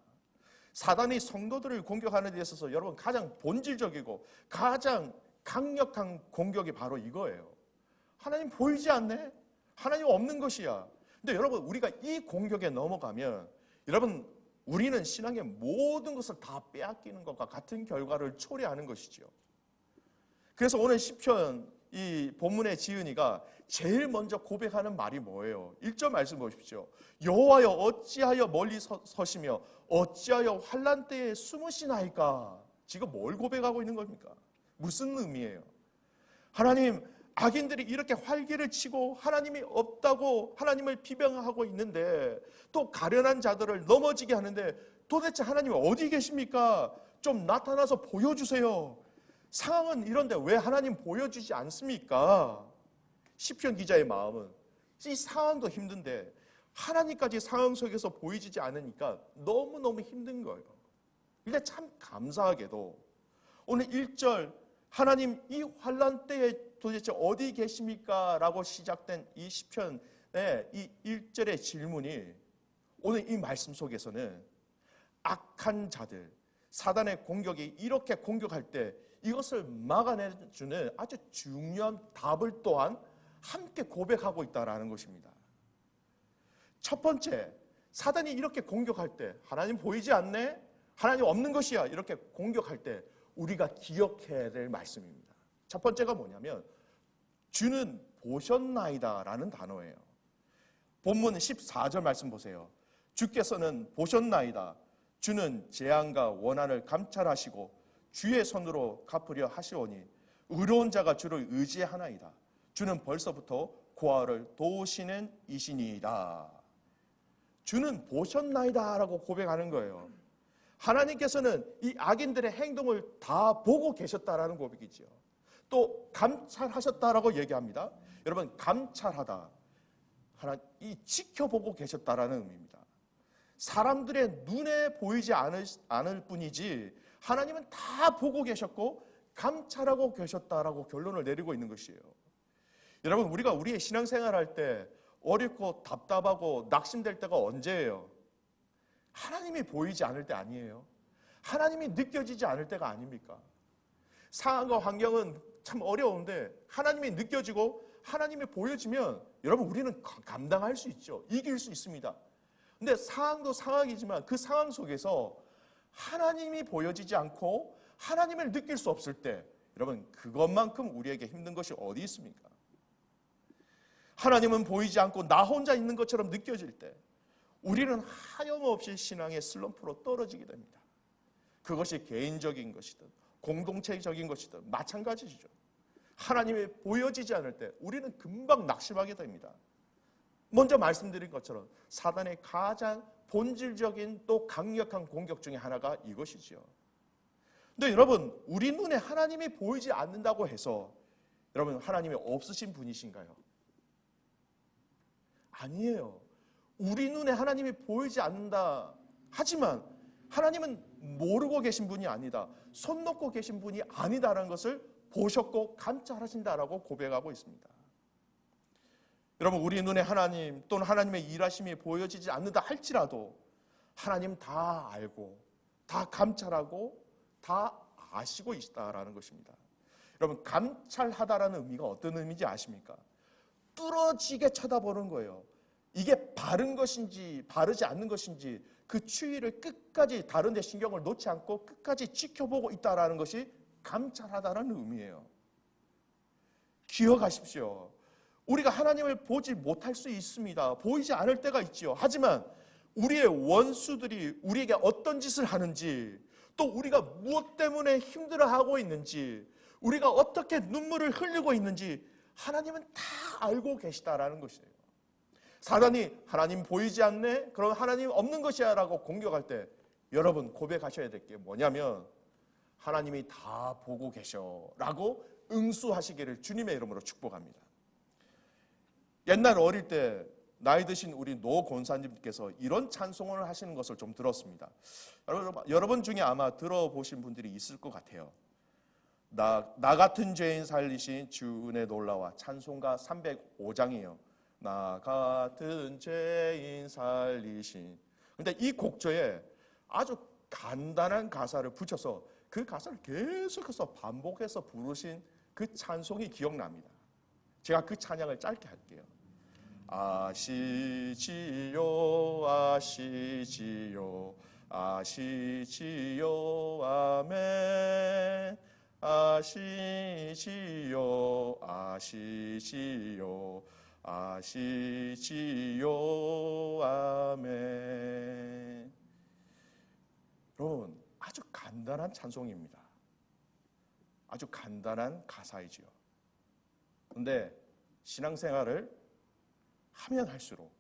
사단이 성도들을 공격하는 데 있어서 여러분 가장 본질적이고 가장 강력한 공격이 바로 이거예요. 하나님 보이지 않네? 하나님 없는 것이야. 근데 여러분 우리가 이 공격에 넘어가면 여러분 우리는 신앙의 모든 것을 다 빼앗기는 것과 같은 결과를 초래하는 것이죠. 그래서 오늘 시편 이 본문의 지은이가 제일 먼저 고백하는 말이 뭐예요? 1절 말씀 보십시오. 여호와여 어찌하여 멀리 서시며 어찌하여 환난 때에 숨으시나이까. 지금 뭘 고백하고 있는 겁니까? 무슨 의미예요? 하나님 악인들이 이렇게 활개를 치고 하나님이 없다고 하나님을 비방하고 있는데 또 가련한 자들을 넘어지게 하는데 도대체 하나님이 어디 계십니까? 좀 나타나서 보여주세요. 상황은 이런데 왜 하나님 보여주지 않습니까? 시편 기자의 마음은 이 상황도 힘든데 하나님까지 상황 속에서 보이지 않으니까 너무너무 힘든 거예요. 근데 참 감사하게도 오늘 1절 하나님 이 환난 때에 도대체 어디 계십니까? 라고 시작된 이 시편의 이 1절의 질문이 오늘 이 말씀 속에서는 악한 자들, 사단의 공격이 이렇게 공격할 때 이것을 막아내주는 아주 중요한 답을 또한 함께 고백하고 있다는 것입니다. 첫 번째, 사단이 이렇게 공격할 때 하나님 보이지 않네? 하나님 없는 것이야. 이렇게 공격할 때 우리가 기억해야 될 말씀입니다. 첫 번째가 뭐냐면 주는 보셨나이다 라는 단어예요. 본문 14절 말씀 보세요. 주께서는 보셨나이다. 주는 재앙과 원한을 감찰하시고 주의 손으로 갚으려 하시오니 의로운 자가 주를 의지하나이다. 주는 벌써부터 고아를 도우시는 이시니이다. 주는 보셨나이다 라고 고백하는 거예요. 하나님께서는 이 악인들의 행동을 다 보고 계셨다라는 고백이죠. 또 감찰하셨다라고 얘기합니다. 여러분, 감찰하다, 이 지켜보고 계셨다라는 의미입니다. 사람들의 눈에 보이지 않을 뿐이지 하나님은 다 보고 계셨고 감찰하고 계셨다라고 결론을 내리고 있는 것이에요. 여러분, 우리가 우리의 신앙생활 할 때 어렵고 답답하고 낙심될 때가 언제예요? 하나님이 보이지 않을 때 아니에요? 하나님이 느껴지지 않을 때가 아닙니까? 상황과 환경은 참 어려운데 하나님이 느껴지고 하나님이 보여지면 여러분, 우리는 감당할 수 있죠. 이길 수 있습니다. 근데 상황도 상황이지만 그 상황 속에서 하나님이 보여지지 않고 하나님을 느낄 수 없을 때 여러분, 그것만큼 우리에게 힘든 것이 어디 있습니까? 하나님은 보이지 않고 나 혼자 있는 것처럼 느껴질 때 우리는 하염없이 신앙의 슬럼프로 떨어지게 됩니다. 그것이 개인적인 것이든 공동체적인 것이든 마찬가지죠. 하나님이 보여지지 않을 때 우리는 금방 낙심하게 됩니다. 먼저 말씀드린 것처럼 사단의 가장 본질적인 또 강력한 공격 중에 하나가 이것이죠. 근데 여러분, 우리 눈에 하나님이 보이지 않는다고 해서 여러분, 하나님이 없으신 분이신가요? 아니에요. 우리 눈에 하나님이 보이지 않는다 하지만 하나님은 모르고 계신 분이 아니다, 손 놓고 계신 분이 아니다라는 것을 보셨고 감찰하신다라고 고백하고 있습니다. 여러분, 우리 눈에 하나님 또는 하나님의 일하심이 보여지지 않는다 할지라도 하나님 다 알고 다 감찰하고 다 아시고 있다라는 것입니다. 여러분, 감찰하다라는 의미가 어떤 의미인지 아십니까? 뚫어지게 쳐다보는 거예요. 이게 바른 것인지 바르지 않는 것인지 그 추이를 끝까지 다른 데 신경을 놓지 않고 끝까지 지켜보고 있다라는 것이 감찰하다라는 의미예요. 기억하십시오. 우리가 하나님을 보지 못할 수 있습니다. 보이지 않을 때가 있지요. 하지만 우리의 원수들이 우리에게 어떤 짓을 하는지, 또 우리가 무엇 때문에 힘들어하고 있는지, 우리가 어떻게 눈물을 흘리고 있는지 하나님은 다 알고 계시다라는 것이에요. 사단이 하나님 보이지 않네? 그럼 하나님 없는 것이야 라고 공격할 때 여러분, 고백하셔야 될 게 뭐냐면 하나님이 다 보고 계셔 라고 응수하시기를 주님의 이름으로 축복합니다. 옛날 어릴 때 나이 드신 우리 노 권사님께서 이런 찬송을 하시는 것을 좀 들었습니다. 여러분 중에 아마 들어보신 분들이 있을 것 같아요. 나 같은 죄인 살리신 주 은혜 놀라와, 찬송가 305장이에요. 나 같은 죄인 살리신. 근데 이 곡조에 아주 간단한 가사를 붙여서 그 가사를 계속해서 반복해서 부르신 그 찬송이 기억납니다. 제가 그 찬양을 짧게 할게요. 아시지요 아시지요 아시지요 아멘 아시지요 아시지요 아시지요 아멘. 여러분, 아주 간단한 찬송입니다. 아주 간단한 가사이지요. 그런데 신앙생활을 하면 할수록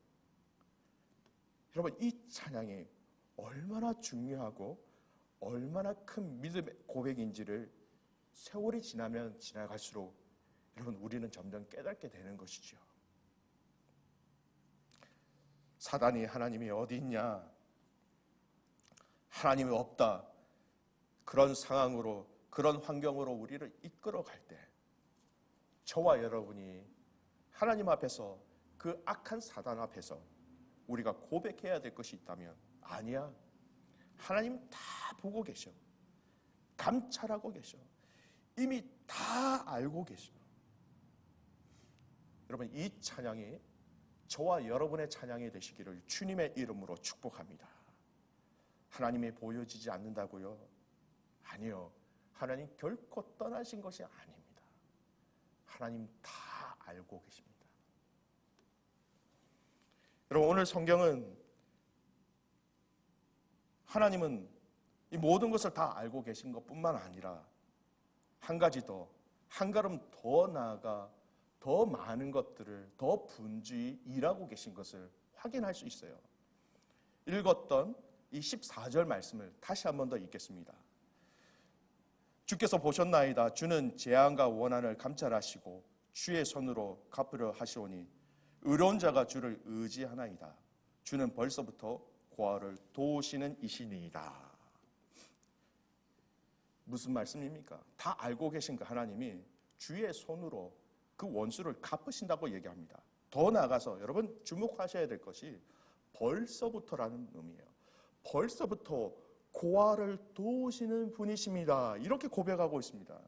여러분, 이 찬양이 얼마나 중요하고 얼마나 큰 믿음의 고백인지를 세월이 지나면 지나갈수록 여러분, 우리는 점점 깨닫게 되는 것이죠. 사단이 하나님이 어디 있냐, 하나님이 없다, 그런 상황으로, 그런 환경으로 우리를 이끌어갈 때 저와 여러분이 하나님 앞에서, 그 악한 사단 앞에서 우리가 고백해야 될 것이 있다면, 아니야, 하나님 다 보고 계셔, 감찰하고 계셔, 이미 다 알고 계셔. 여러분, 이 찬양이 저와 여러분의 찬양이 되시기를 주님의 이름으로 축복합니다. 하나님이 보여지지 않는다고요? 아니요, 하나님 결코 떠나신 것이 아닙니다. 하나님 다 알고 계십니다. 여러분, 오늘 성경은 하나님은 이 모든 것을 다 알고 계신 것뿐만 아니라 한 가지 더, 한 걸음 더 나아가 더 많은 것들을 더 분주히 일하고 계신 것을 확인할 수 있어요. 읽었던 이 14절 말씀을 다시 한 번 더 읽겠습니다. 주께서 보셨나이다. 주는 재앙과 원한을 감찰하시고 주의 손으로 갚으려 하시오니 의로운 자가 주를 의지하나이다. 주는 벌써부터 고아를 도우시는 이시니이다. 무슨 말씀입니까? 다 알고 계신 그 하나님이 주의 손으로 그 원수를 갚으신다고 얘기합니다. 더 나아가서 여러분 주목하셔야 될 것이 벌써부터라는 의미예요. 벌써부터 고아를 도우시는 분이십니다. 이렇게 고백하고 있습니다.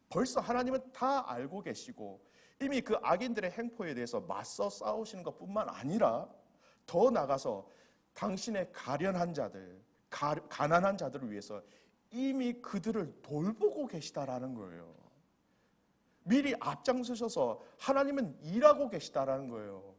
벌써 하나님은 다 알고 계시고 이미 그 악인들의 행포에 대해서 맞서 싸우시는 것뿐만 아니라 더 나아가서 당신의 가련한 자들, 가난한 자들을 위해서 이미 그들을 돌보고 계시다라는 거예요. 미리 앞장서셔서 하나님은 일하고 계시다라는 거예요.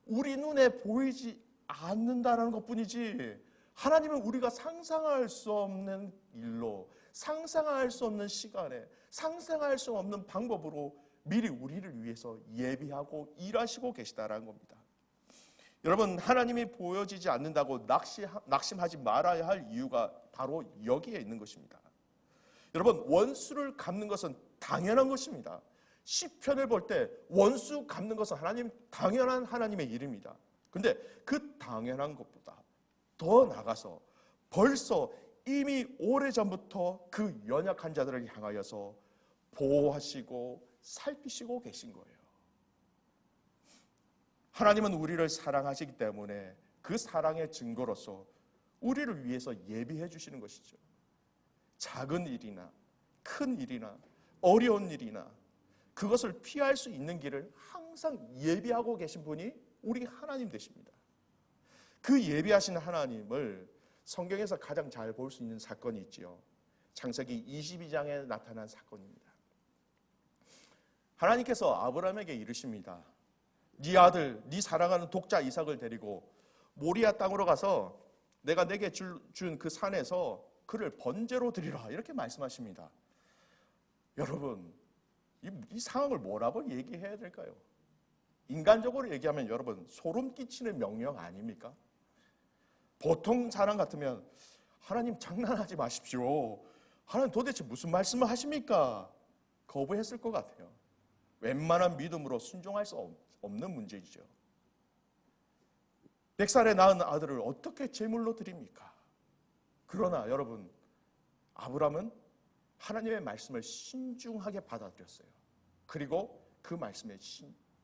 우리 눈에 보이지 않는다라는 것뿐이지 하나님은 우리가 상상할 수 없는 일로, 상상할 수 없는 시간에, 상상할 수 없는 방법으로 미리 우리를 위해서 예비하고 일하시고 계시다라는 겁니다. 여러분, 하나님이 보여지지 않는다고 낙심하지 말아야 할 이유가 바로 여기에 있는 것입니다. 여러분, 원수를 갚는 것은 당연한 것입니다. 시편을 볼 때 원수 갚는 것은 당연한 하나님의 일입니다. 그런데 그 당연한 것보다 더 나가서 벌써 이미 오래전부터 그 연약한 자들을 향하여서 보호하시고 살피시고 계신 거예요. 하나님은 우리를 사랑하시기 때문에 그 사랑의 증거로서 우리를 위해서 예비해 주시는 것이죠. 작은 일이나 큰 일이나 어려운 일이나 그것을 피할 수 있는 길을 항상 예비하고 계신 분이 우리 하나님 되십니다. 그 예비하신 하나님을 성경에서 가장 잘 볼 수 있는 사건이 있지요. 창세기 22장에 나타난 사건입니다. 하나님께서 아브라함에게 이르십니다. 네 아들, 네 사랑하는 독자 이삭을 데리고 모리아 땅으로 가서 내가 내게 준 그 산에서 그를 번제로 드리라, 이렇게 말씀하십니다. 여러분, 이 상황을 뭐라고 얘기해야 될까요? 인간적으로 얘기하면 여러분 소름 끼치는 명령 아닙니까? 보통 사람 같으면 하나님 장난하지 마십시오. 하나님 도대체 무슨 말씀을 하십니까? 거부했을 것 같아요. 웬만한 믿음으로 순종할 수 없는 문제이죠. 100살에 낳은 아들을 어떻게 제물로 드립니까? 그러나 여러분, 아브라함은 하나님의 말씀을 신중하게 받아들였어요. 그리고 그 말씀에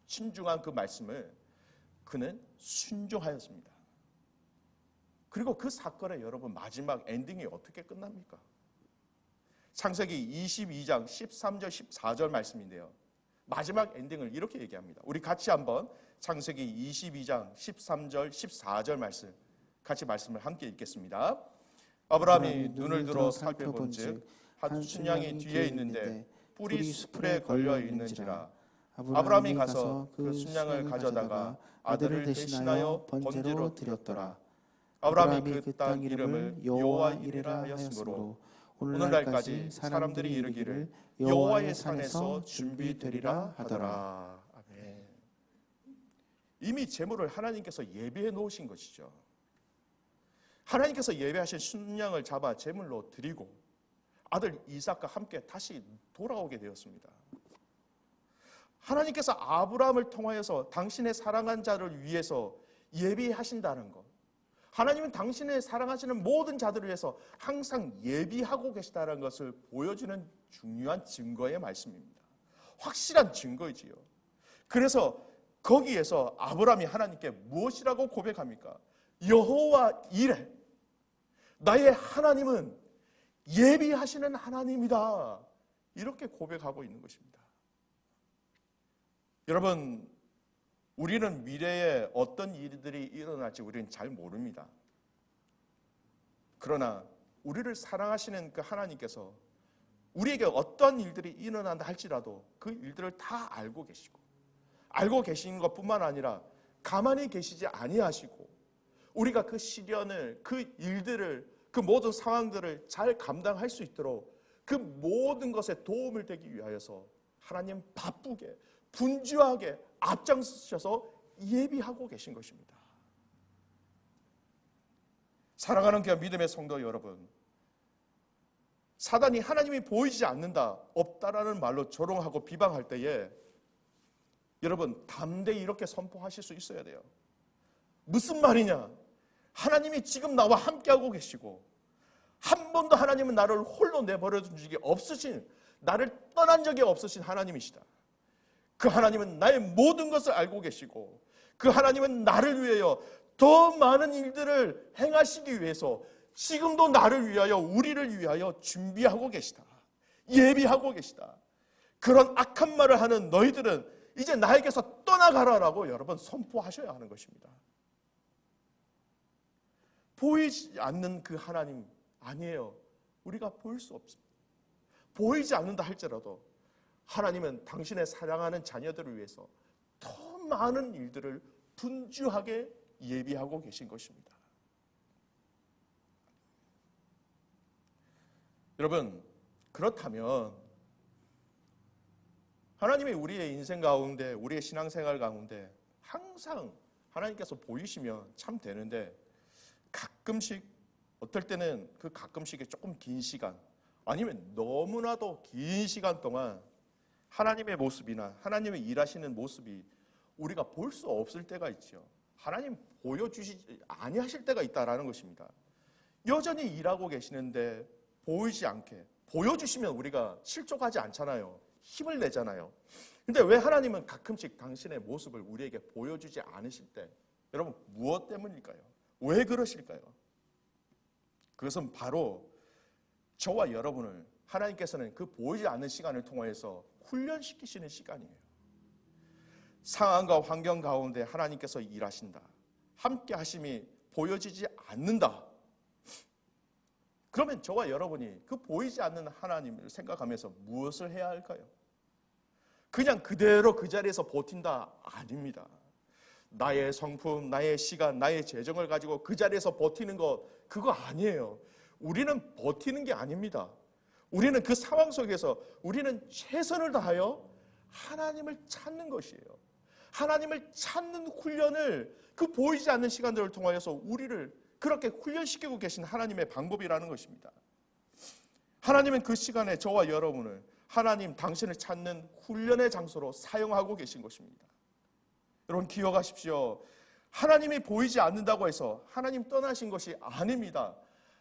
신중한 그 말씀을 그는 순종하였습니다. 그리고 그 사건의 여러분 마지막 엔딩이 어떻게 끝납니까? 창세기 22장 13절 14절 말씀인데요. 마지막 엔딩을 이렇게 얘기합니다. 우리 같이 한번 창세기 22장 13절 14절 말씀 같이 말씀을 함께 읽겠습니다. 아브라함이 눈을 들어 살펴본즉 한 순양이 뒤에 있는데 뿔이 수풀에 걸려 있는지라. 아브라함이 가서 그 순양을 가져다가 아들을 대신하여 번제로 드렸더라. 아브라함이 그 땅 이름을 여호와 이레라 하였으므로 오늘날까지 사람들이 이르기를 여호와의 산에서 준비되리라 하더라. 아멘. 이미 제물을 하나님께서 예비해 놓으신 것이죠. 하나님께서 예배하신 순양을 잡아 제물로 드리고 아들 이삭과 함께 다시 돌아오게 되었습니다. 하나님께서 아브라함을 통하여서 당신의 사랑한 자를 위해서 예비하신다는 것, 하나님은 당신의 사랑하시는 모든 자들을 위해서 항상 예비하고 계시다는 것을 보여주는 중요한 증거의 말씀입니다. 확실한 증거이지요. 그래서 거기에서 아브라함이 하나님께 무엇이라고 고백합니까? 여호와 이레, 나의 하나님은 예비하시는 하나님이다, 이렇게 고백하고 있는 것입니다. 여러분, 우리는 미래에 어떤 일들이 일어날지 우리는 잘 모릅니다. 그러나 우리를 사랑하시는 그 하나님께서 우리에게 어떤 일들이 일어난다 할지라도 그 일들을 다 알고 계시고, 알고 계신 것뿐만 아니라 가만히 계시지 아니하시고 우리가 그 시련을, 그 일들을, 그 모든 상황들을 잘 감당할 수 있도록 그 모든 것에 도움을 되기 위하여서 하나님 바쁘게 분주하게 앞장서셔서 예비하고 계신 것입니다. 사랑하는 교회 믿음의 성도 여러분, 사단이 하나님이 보이지 않는다, 없다라는 말로 조롱하고 비방할 때에 여러분 담대히 이렇게 선포하실 수 있어야 돼요. 무슨 말이냐? 하나님이 지금 나와 함께하고 계시고 한 번도 하나님은 나를 홀로 내버려 둔 적이 없으신, 나를 떠난 적이 없으신 하나님이시다. 그 하나님은 나의 모든 것을 알고 계시고 그 하나님은 나를 위하여 더 많은 일들을 행하시기 위해서 지금도 나를 위하여, 우리를 위하여 준비하고 계시다. 예비하고 계시다. 그런 악한 말을 하는 너희들은 이제 나에게서 떠나가라라고 여러분 선포하셔야 하는 것입니다. 보이지 않는 그 하나님 아니에요. 우리가 보일 수 없습니다. 보이지 않는다 할지라도 하나님은 당신의 사랑하는 자녀들을 위해서 더 많은 일들을 분주하게 예비하고 계신 것입니다. 여러분, 그렇다면 하나님이 우리의 인생 가운데, 우리의 신앙생활 가운데 항상 하나님께서 보이시면 참 되는데 가끔씩, 어떨 때는 그 가끔씩이 조금 긴 시간, 아니면 너무나도 긴 시간 동안 하나님의 모습이나 하나님의 일하시는 모습이 우리가 볼 수 없을 때가 있죠. 하나님 보여주시지 아니하실 때가 있다라는 것입니다. 여전히 일하고 계시는데 보이지 않게, 보여주시면 우리가 실족하지 않잖아요. 힘을 내잖아요. 근데 왜 하나님은 가끔씩 당신의 모습을 우리에게 보여주지 않으실 때, 여러분 무엇 때문일까요? 왜 그러실까요? 그것은 바로 저와 여러분을 하나님께서는 그 보이지 않는 시간을 통해서 훈련시키시는 시간이에요. 상황과 환경 가운데 하나님께서 일하신다, 함께 하심이 보여지지 않는다. 그러면 저와 여러분이 그 보이지 않는 하나님을 생각하면서 무엇을 해야 할까요? 그냥 그대로 그 자리에서 버틴다? 아닙니다. 나의 성품, 나의 시간, 나의 재정을 가지고 그 자리에서 버티는 것, 그거 아니에요. 우리는 버티는 게 아닙니다. 우리는 그 상황 속에서 우리는 최선을 다하여 하나님을 찾는 것이에요. 하나님을 찾는 훈련을 그 보이지 않는 시간들을 통하여서 우리를 그렇게 훈련시키고 계신 하나님의 방법이라는 것입니다. 하나님은 그 시간에 저와 여러분을 하나님 당신을 찾는 훈련의 장소로 사용하고 계신 것입니다. 여러분 기억하십시오. 하나님이 보이지 않는다고 해서 하나님 떠나신 것이 아닙니다.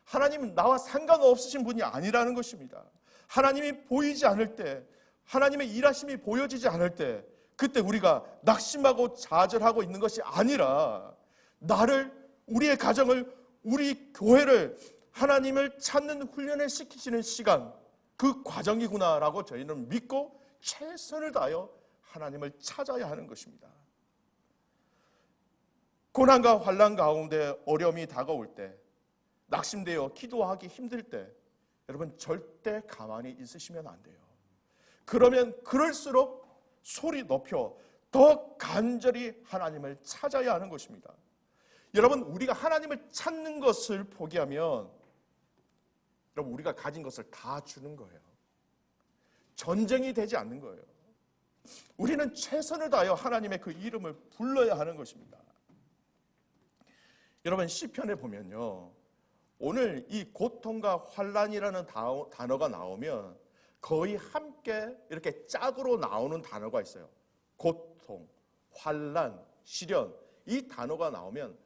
하나님은 나와 상관없으신 분이 아니라는 것입니다. 하나님이 보이지 않을 때, 하나님의 일하심이 보여지지 않을 때, 그때 우리가 낙심하고 좌절하고 있는 것이 아니라 나를, 우리의 가정을, 우리 교회를 하나님을 찾는 훈련을 시키시는 시간, 그 과정이구나라고 저희는 믿고 최선을 다하여 하나님을 찾아야 하는 것입니다. 고난과 환난 가운데 어려움이 다가올 때, 낙심되어 기도하기 힘들 때 여러분 절대 가만히 있으시면 안 돼요. 그러면 그럴수록 소리 높여 더 간절히 하나님을 찾아야 하는 것입니다. 여러분 우리가 하나님을 찾는 것을 포기하면 여러분 우리가 가진 것을 다 주는 거예요. 전쟁이 되지 않는 거예요. 우리는 최선을 다하여 하나님의 그 이름을 불러야 하는 것입니다. 여러분 시편에 보면요, 오늘 이 고통과 환난이라는 단어가 나오면 거의 함께 이렇게 짝으로 나오는 단어가 있어요. 고통, 환난, 시련, 이 단어가 나오면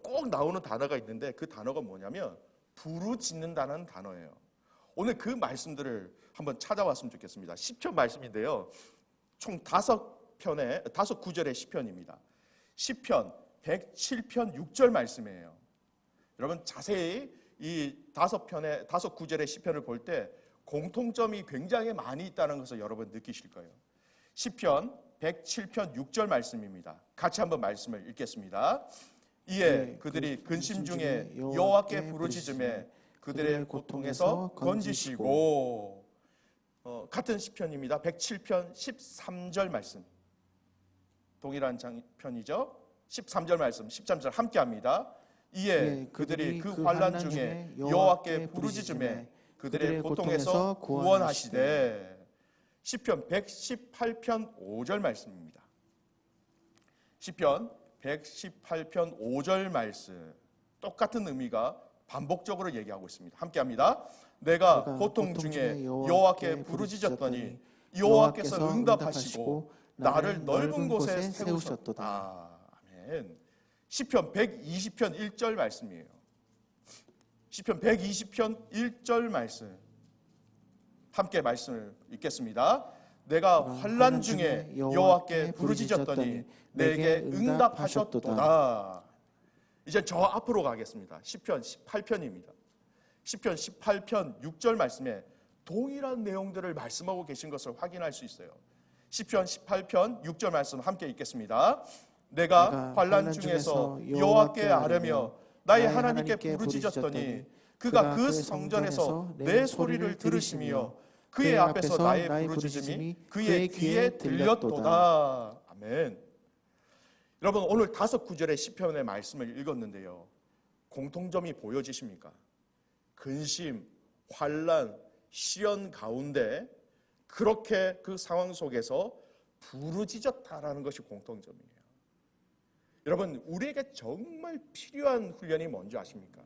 꼭 나오는 단어가 있는데 그 단어가 뭐냐면 부르짖는다는 단어예요. 오늘 그 말씀들을 한번 찾아왔으면 좋겠습니다. 시편 말씀인데요, 총 5 구절의 시편입니다. 시편 107편 6절 말씀이에요. 여러분 자세히 이 5 구절의 시편을 볼 때 공통점이 굉장히 많이 있다는 것을 여러분 느끼실 거예요. 시편 107편 6절 말씀입니다. 같이 한번 말씀을 읽겠습니다. 이에 그들이 근심 중에 여호와께 부르짖음에 그들의 고통에서 건지시고, 같은 시편입니다. 107편 13절 말씀 동일한 편이죠. 13절 말씀, 13절 함께 합니다. 이에 그들이 그 환난 중에 여호와께 부르짖음에 그들의 고통에서 구원하시되. 시편 118편 5절 말씀입니다. 시편 118편 5절 말씀, 똑같은 의미가 반복적으로 얘기하고 있습니다. 함께 합니다. 내가 고통 중에 여호와께 부르짖었더니 여호와께서 응답하시고 나를 넓은 곳에 세우셨도다. 아멘. 시편 120편 1절 말씀이에요. 시편 120편 1절 말씀, 함께 말씀을 읽겠습니다. 내가 환난 중에 여호와께 부르짖었더니 내게 응답하셨도다. 이제 저 앞으로 가겠습니다. 시편 18편입니다. 시편 18편 6절 말씀에 동일한 내용들을 말씀하고 계신 것을 확인할 수 있어요. 시편 18편 6절 말씀 함께 읽겠습니다. 내가 환난 중에서 여호와께 아뢰며 나의 하나님께 부르짖었더니 그가 그 성전에서 내 소리를 들으시며 그의 앞에서 나의 부르짖음이 그의 귀에 들렸도다. 아멘. 여러분, 오늘 5구절의 시편의 말씀을 읽었는데요, 공통점이 보여지십니까? 근심, 환난, 시련 가운데 그렇게 그 상황 속에서 부르짖었다라는 것이 공통점이에요. 여러분, 우리에게 정말 필요한 훈련이 뭔지 아십니까?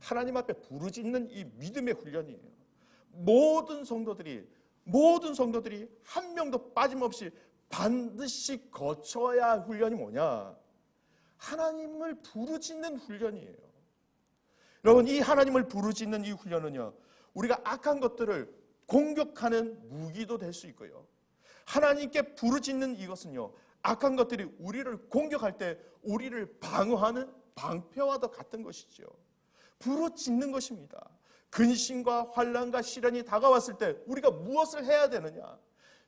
하나님 앞에 부르짖는 이 믿음의 훈련이에요. 모든 성도들이 한 명도 빠짐없이 반드시 거쳐야 할 훈련이 뭐냐? 하나님을 부르짖는 훈련이에요. 여러분, 이 하나님을 부르짖는 이 훈련은요, 우리가 악한 것들을 공격하는 무기도 될 수 있고요, 하나님께 부르짖는 이것은요, 악한 것들이 우리를 공격할 때 우리를 방어하는 방패와도 같은 것이죠. 부르짖는 것입니다. 근심과 환난과 시련이 다가왔을 때 우리가 무엇을 해야 되느냐?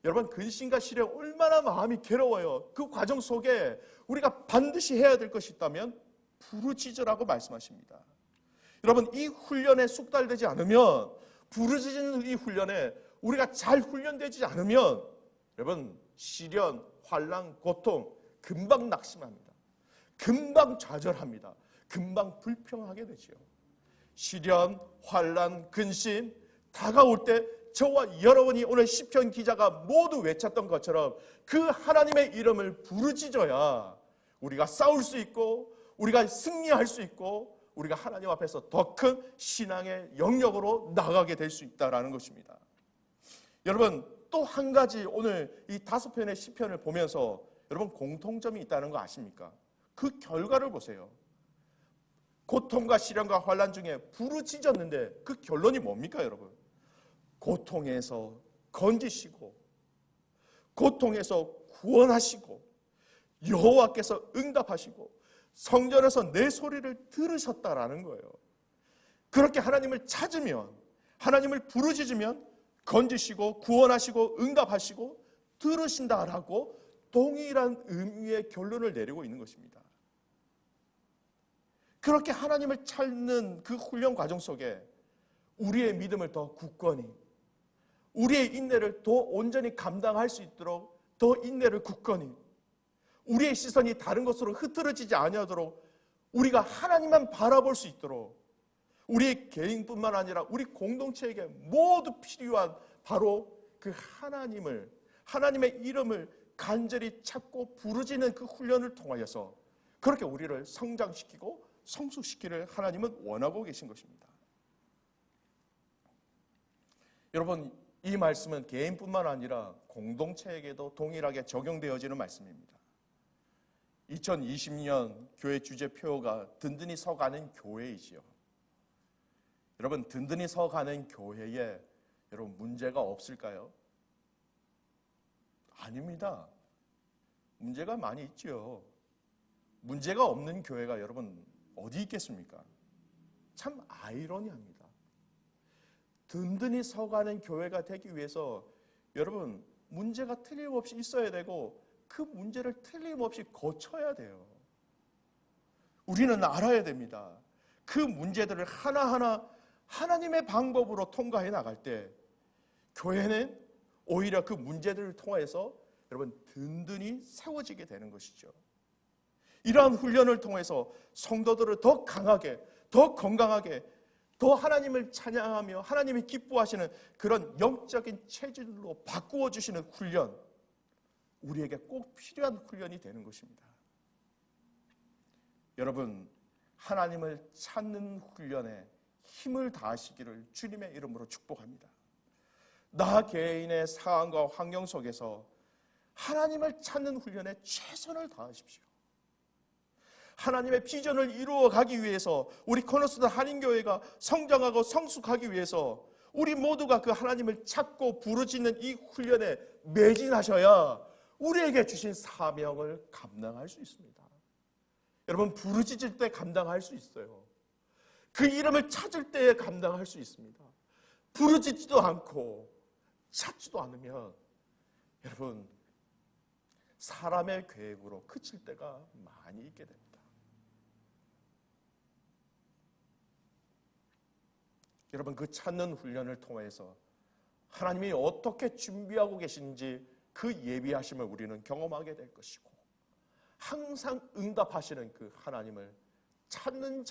여러분, 근심과 시련 얼마나 마음이 괴로워요. 그 과정 속에 우리가 반드시 해야 될 것이 있다면 부르짖으라고 말씀하십니다. 여러분, 이 훈련에 숙달되지 않으면, 부르짖는 이 훈련에 우리가 잘 훈련되지 않으면 여러분, 시련, 환난, 고통 금방 낙심합니다. 금방 좌절합니다. 금방 불평하게 되죠. 시련, 환난, 근심 다가올 때 저와 여러분이 오늘 시편 기자가 모두 외쳤던 것처럼 그 하나님의 이름을 부르짖어야 우리가 싸울 수 있고 우리가 승리할 수 있고 우리가 하나님 앞에서 더 큰 신앙의 영역으로 나가게 될 수 있다는 것입니다. 여러분, 또 한 가지 오늘 이 5편의 시편을 보면서 여러분 공통점이 있다는 거 아십니까? 그 결과를 보세요. 고통과 시련과 환난 중에 부르짖었는데 그 결론이 뭡니까, 여러분? 고통에서 건지시고 고통에서 구원하시고 여호와께서 응답하시고 성전에서 내 소리를 들으셨다라는 거예요. 그렇게 하나님을 찾으면, 하나님을 부르짖으면 건지시고 구원하시고 응답하시고 들으신다라고 동일한 의미의 결론을 내리고 있는 것입니다. 그렇게 하나님을 찾는 그 훈련 과정 속에 우리의 믿음을 더 굳건히, 우리의 인내를 더 온전히 감당할 수 있도록 더 인내를 굳건히, 우리의 시선이 다른 것으로 흐트러지지 아니하도록 우리가 하나님만 바라볼 수 있도록 우리 개인뿐만 아니라 우리 공동체에게 모두 필요한 바로 그 하나님을, 하나님의 이름을 간절히 찾고 부르짖는 그 훈련을 통하여서 그렇게 우리를 성장시키고 성숙시키를 하나님은 원하고 계신 것입니다. 여러분, 이 말씀은 개인뿐만 아니라 공동체에게도 동일하게 적용되어지는 말씀입니다. 2020년 교회 주제 표어가 든든히 서가는 교회이지요. 여러분, 든든히 서가는 교회에 여러분 문제가 없을까요? 아닙니다. 문제가 많이 있죠. 문제가 없는 교회가 여러분 어디 있겠습니까? 참 아이러니합니다. 든든히 서가는 교회가 되기 위해서 여러분 문제가 틀림없이 있어야 되고 그 문제를 틀림없이 거쳐야 돼요. 우리는 알아야 됩니다. 그 문제들을 하나하나 하나님의 방법으로 통과해 나갈 때 교회는 오히려 그 문제들을 통해서 여러분 든든히 세워지게 되는 것이죠. 이러한 훈련을 통해서 성도들을 더 강하게, 더 건강하게, 더 하나님을 찬양하며 하나님이 기뻐하시는 그런 영적인 체질로 바꾸어 주시는 훈련, 우리에게 꼭 필요한 훈련이 되는 것입니다. 여러분, 하나님을 찾는 훈련에 힘을 다하시기를 주님의 이름으로 축복합니다. 나 개인의 상황과 환경 속에서 하나님을 찾는 훈련에 최선을 다하십시오. 하나님의 비전을 이루어 가기 위해서 우리 코너스턴 한인교회가 성장하고 성숙하기 위해서 우리 모두가 그 하나님을 찾고 부르짖는 이 훈련에 매진하셔야 우리에게 주신 사명을 감당할 수 있습니다. 여러분, 부르짖을 때 감당할 수 있어요. 그 이름을 찾을 때에 감당할 수 있습니다. 부르짖지도 않고 찾지도 않으면 여러분, 사람의 계획으로 그칠 때가 많이 있게 됩니다. 여러분, 그 찾는 훈련을 통해서 하나님이 어떻게 준비하고 계신지 그 예비하심을 우리는 경험하게 될 것이고, 항상 응답하시는 그 하나님을 찾는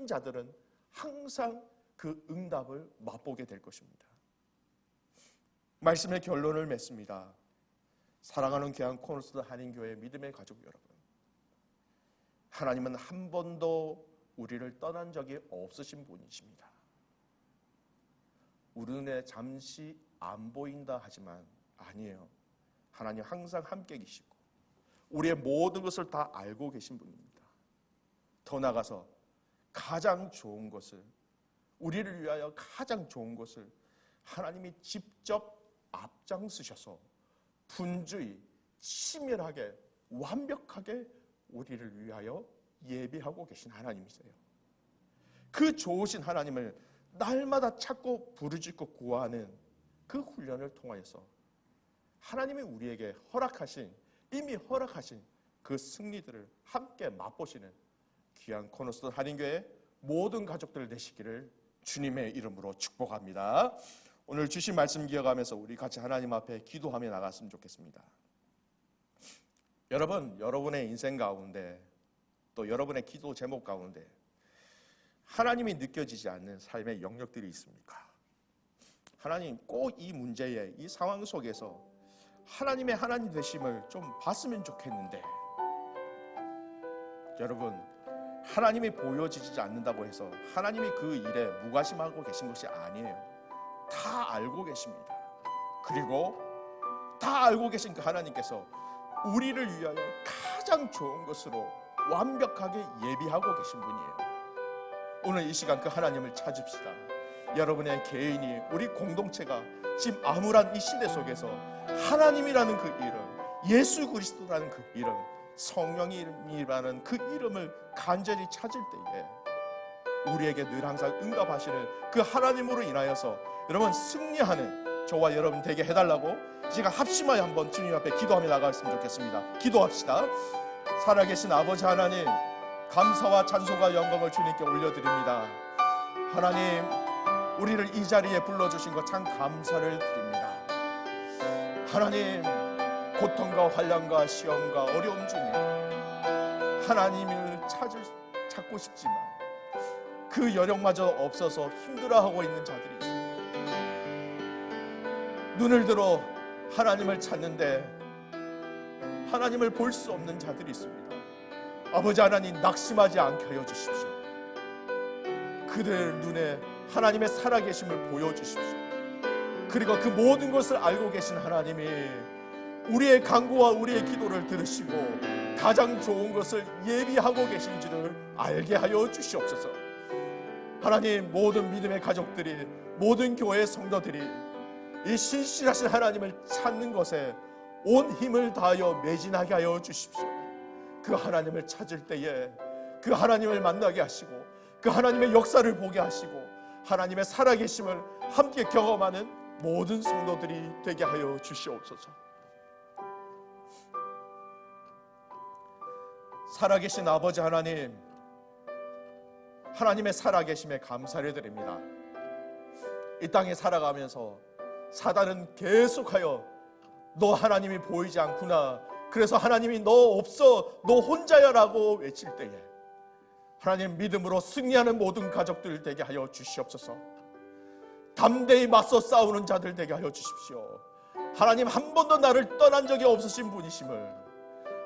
자들은 항상 그 응답을 맛보게 될 것입니다. 말씀의 결론을 맺습니다. 사랑하는 귀한 코너스턴 한인교회 믿음의 가족 여러분, 하나님은 한 번도 우리를 떠난 적이 없으신 분이십니다. 우리 눈에 잠시 안 보인다 하지만 아니에요. 하나님 항상 함께 계시고 우리의 모든 것을 다 알고 계신 분입니다. 더 나아가서 가장 좋은 것을, 우리를 위하여 가장 좋은 것을 하나님이 직접 앞장서셔서 분주히 치밀하게 완벽하게 우리를 위하여 예비하고 계신 하나님이세요. 그 좋으신 하나님을 날마다 찾고 부르짖고 구하는 그 훈련을 통해서 하나님이 우리에게 이미 허락하신 그 승리들을 함께 맛보시는 귀한 코너스턴 한인교회 모든 가족들 되시기를 주님의 이름으로 축복합니다. 오늘 주신 말씀 기억하면서 우리 같이 하나님 앞에 기도하며 나갔으면 좋겠습니다. 여러분, 여러분의 인생 가운데 또 여러분의 기도 제목 가운데 하나님이 느껴지지 않는 삶의 영역들이 있습니까? 하나님, 꼭 이 문제에, 이 상황 속에서 하나님의 하나님 되심을 좀 봤으면 좋겠는데, 여러분, 하나님이 보여지지 않는다고 해서 하나님이 그 일에 무관심하고 계신 것이 아니에요. 다 알고 계십니다. 그리고 다 알고 계신 그 하나님께서 우리를 위하여 가장 좋은 것으로 완벽하게 예비하고 계신 분이에요. 오늘 이 시간 그 하나님을 찾읍시다. 여러분의 개인이, 우리 공동체가 지금 암울한 이 시대 속에서 하나님이라는 그 이름, 예수 그리스도라는 그 이름, 성령이라는 그 이름을 간절히 찾을 때에 우리에게 늘 항상 응답하시는 그 하나님으로 인하여서 여러분 승리하는 저와 여러분 되게 해달라고 제가 합심하여 한번 주님 앞에 기도하며 나갔으면 좋겠습니다. 기도합시다. 살아계신 아버지 하나님, 감사와 찬송과 영광을 주님께 올려드립니다. 하나님, 우리를 이 자리에 불러주신 것 참 감사를 드립니다. 하나님, 고통과 환난과 시험과 어려움 중에 하나님을 찾고 싶지만 그 여력마저 없어서 힘들어하고 있는 자들이 있습니다. 눈을 들어 하나님을 찾는데 하나님을 볼 수 없는 자들이 있습니다. 아버지 하나님, 낙심하지 않게 하여 주십시오. 그들 눈에 하나님의 살아계심을 보여주십시오. 그리고 그 모든 것을 알고 계신 하나님이 우리의 간구와 우리의 기도를 들으시고 가장 좋은 것을 예비하고 계신지를 알게 하여 주시옵소서. 하나님, 모든 믿음의 가족들이, 모든 교회의 성도들이 이 신실하신 하나님을 찾는 것에 온 힘을 다하여 매진하게 하여 주십시오. 그 하나님을 찾을 때에 그 하나님을 만나게 하시고 그 하나님의 역사를 보게 하시고 하나님의 살아계심을 함께 경험하는 모든 성도들이 되게 하여 주시옵소서. 살아계신 아버지 하나님, 하나님의 살아계심에 감사를 드립니다. 이 땅에 살아가면서 사단은 계속하여 너 하나님이 보이지 않구나, 그래서 하나님이 너 없어, 너 혼자야 라고 외칠 때에 하나님 믿음으로 승리하는 모든 가족들 되게 하여 주시옵소서. 담대히 맞서 싸우는 자들 되게 하여 주십시오. 하나님 한 번도 나를 떠난 적이 없으신 분이심을,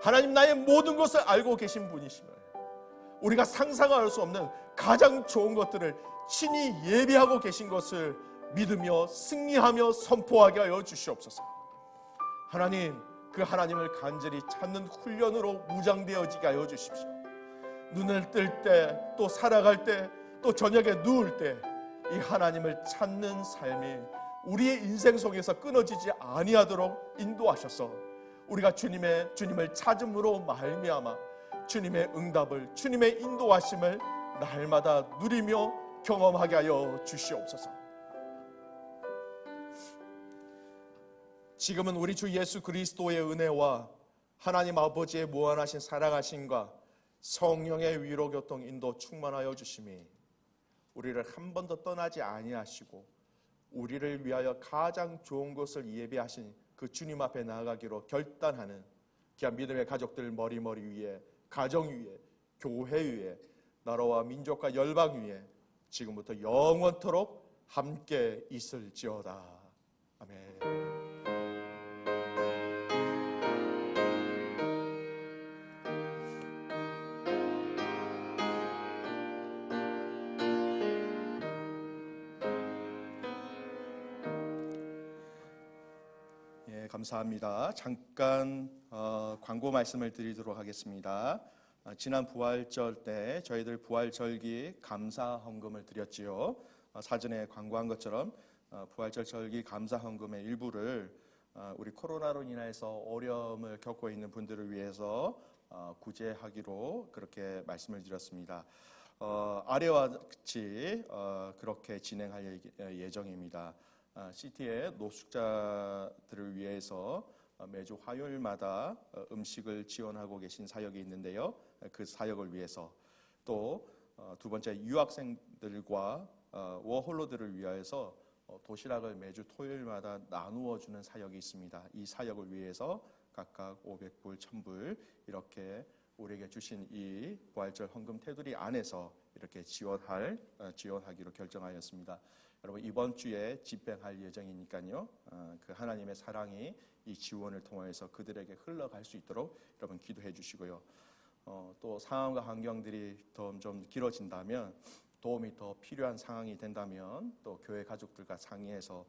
하나님 나의 모든 것을 알고 계신 분이심을, 우리가 상상할 수 없는 가장 좋은 것들을 친히 예비하고 계신 것을 믿으며 승리하며 선포하게 하여 주시옵소서. 하나님, 그 하나님을 간절히 찾는 훈련으로 무장되어지게 하여 주십시오. 눈을 뜰 때, 또 살아갈 때, 또 저녁에 누울 때 이 하나님을 찾는 삶이 우리의 인생 속에서 끊어지지 아니하도록 인도하셔서 우리가 주님을 찾음으로 말미암아 주님의 응답을, 주님의 인도하심을 날마다 누리며 경험하게 하여 주시옵소서. 지금은 우리 주 예수 그리스도의 은혜와 하나님 아버지의 무한하신 사랑하심과 성령의 위로 교통 인도 충만하여 주심이 우리를 한 번도 떠나지 아니하시고 우리를 위하여 가장 좋은 것을 예비하신 그 주님 앞에 나아가기로 결단하는 귀한 믿음의 가족들 머리머리 위에, 가정 위에, 교회 위에, 나라와 민족과 열방 위에 지금부터 영원토록 함께 있을지어다. 아멘. 감사합니다. 잠깐 광고 말씀을 드리도록 하겠습니다. 지난 부활절 때 저희들 부활절기 감사 헌금을 드렸지요. 사전에 광고한 것처럼 부활절 절기 감사 헌금의 일부를 우리 코로나로 인해서 어려움을 겪고 있는 분들을 위해서 구제하기로 그렇게 말씀을 드렸습니다. 아래와 같이 그렇게 진행할 예정입니다. 시티의 노숙자들을 위해서 매주 화요일마다 음식을 지원하고 계신 사역이 있는데요. 그 사역을 위해서 또 두 번째 유학생들과 워홀러들을 위해서 도시락을 매주 토요일마다 나누어 주는 사역이 있습니다. 이 사역을 위해서 각각 500불, 1000불 이렇게 우리에게 주신 이 부활절 헌금 테두리 안에서 이렇게 지원하기로 결정하였습니다. 여러분 이번 주에 집행할 예정이니까요. 그 하나님의 사랑이 이 지원을 통해서 그들에게 흘러갈 수 있도록 여러분 기도해 주시고요. 또 상황과 환경들이 좀 길어진다면, 도움이 더 필요한 상황이 된다면 또 교회 가족들과 상의해서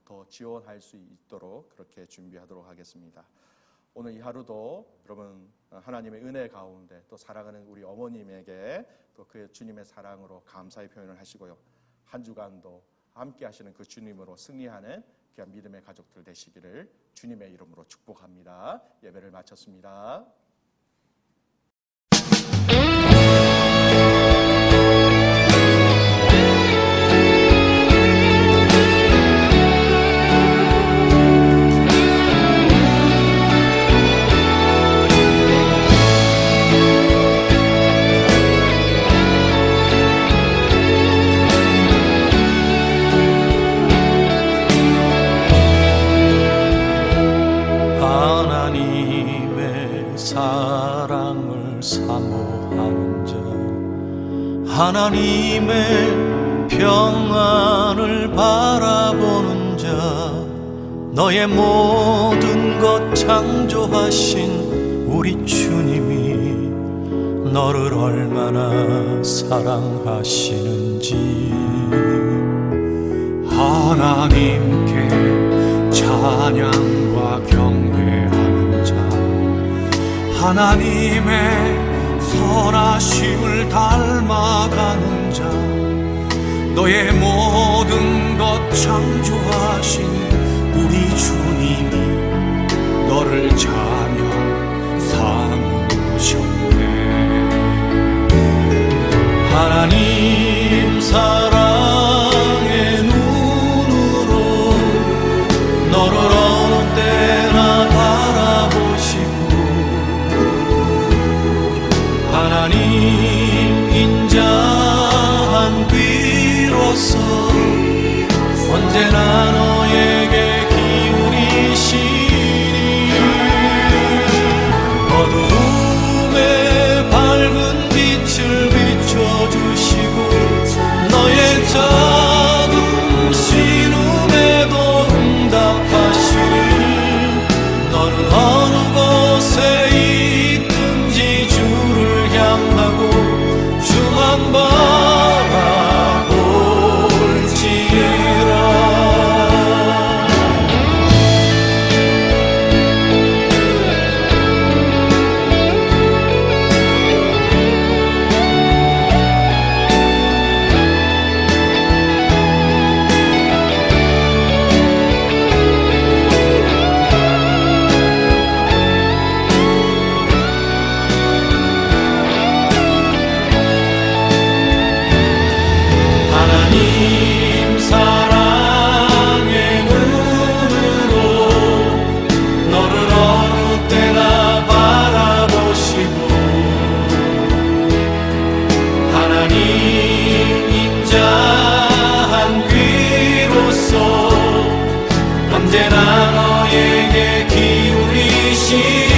더 지원할 수 있도록 그렇게 준비하도록 하겠습니다. 오늘 이 하루도 여러분 하나님의 은혜 가운데 또 사랑하는 우리 어머님에게 또 그 주님의 사랑으로 감사의 표현을 하시고요. 한 주간도 함께 하시는 그 주님으로 승리하는 귀한 믿음의 가족들 되시기를 주님의 이름으로 축복합니다. 예배를 마쳤습니다. 사랑을 사모하는 자, 하나님의 평안을 바라보는 자, 너의 모든 것 창조하신 우리 주님이 너를 얼마나 사랑하시는지, 하나님께 찬양과 경배하는 자, 하나님의 선하심을 닮아가는 자, 너의 모든 것 창조하신 우리 주님이 너를 자녀 삼으셨네. 하나님 사랑의 눈으로 너를 어느 때나 바라보시고, 하나님 인자한 귀로서 언제나 너에게 기울이시 너는 어느 곳에 있든지 주를 향하고 주만 바라볼지라. 하나님 사랑의 눈으로 너를 어느 때나 바라보시고 하나님 인자한 귀로서 언제나 너에게 기울이시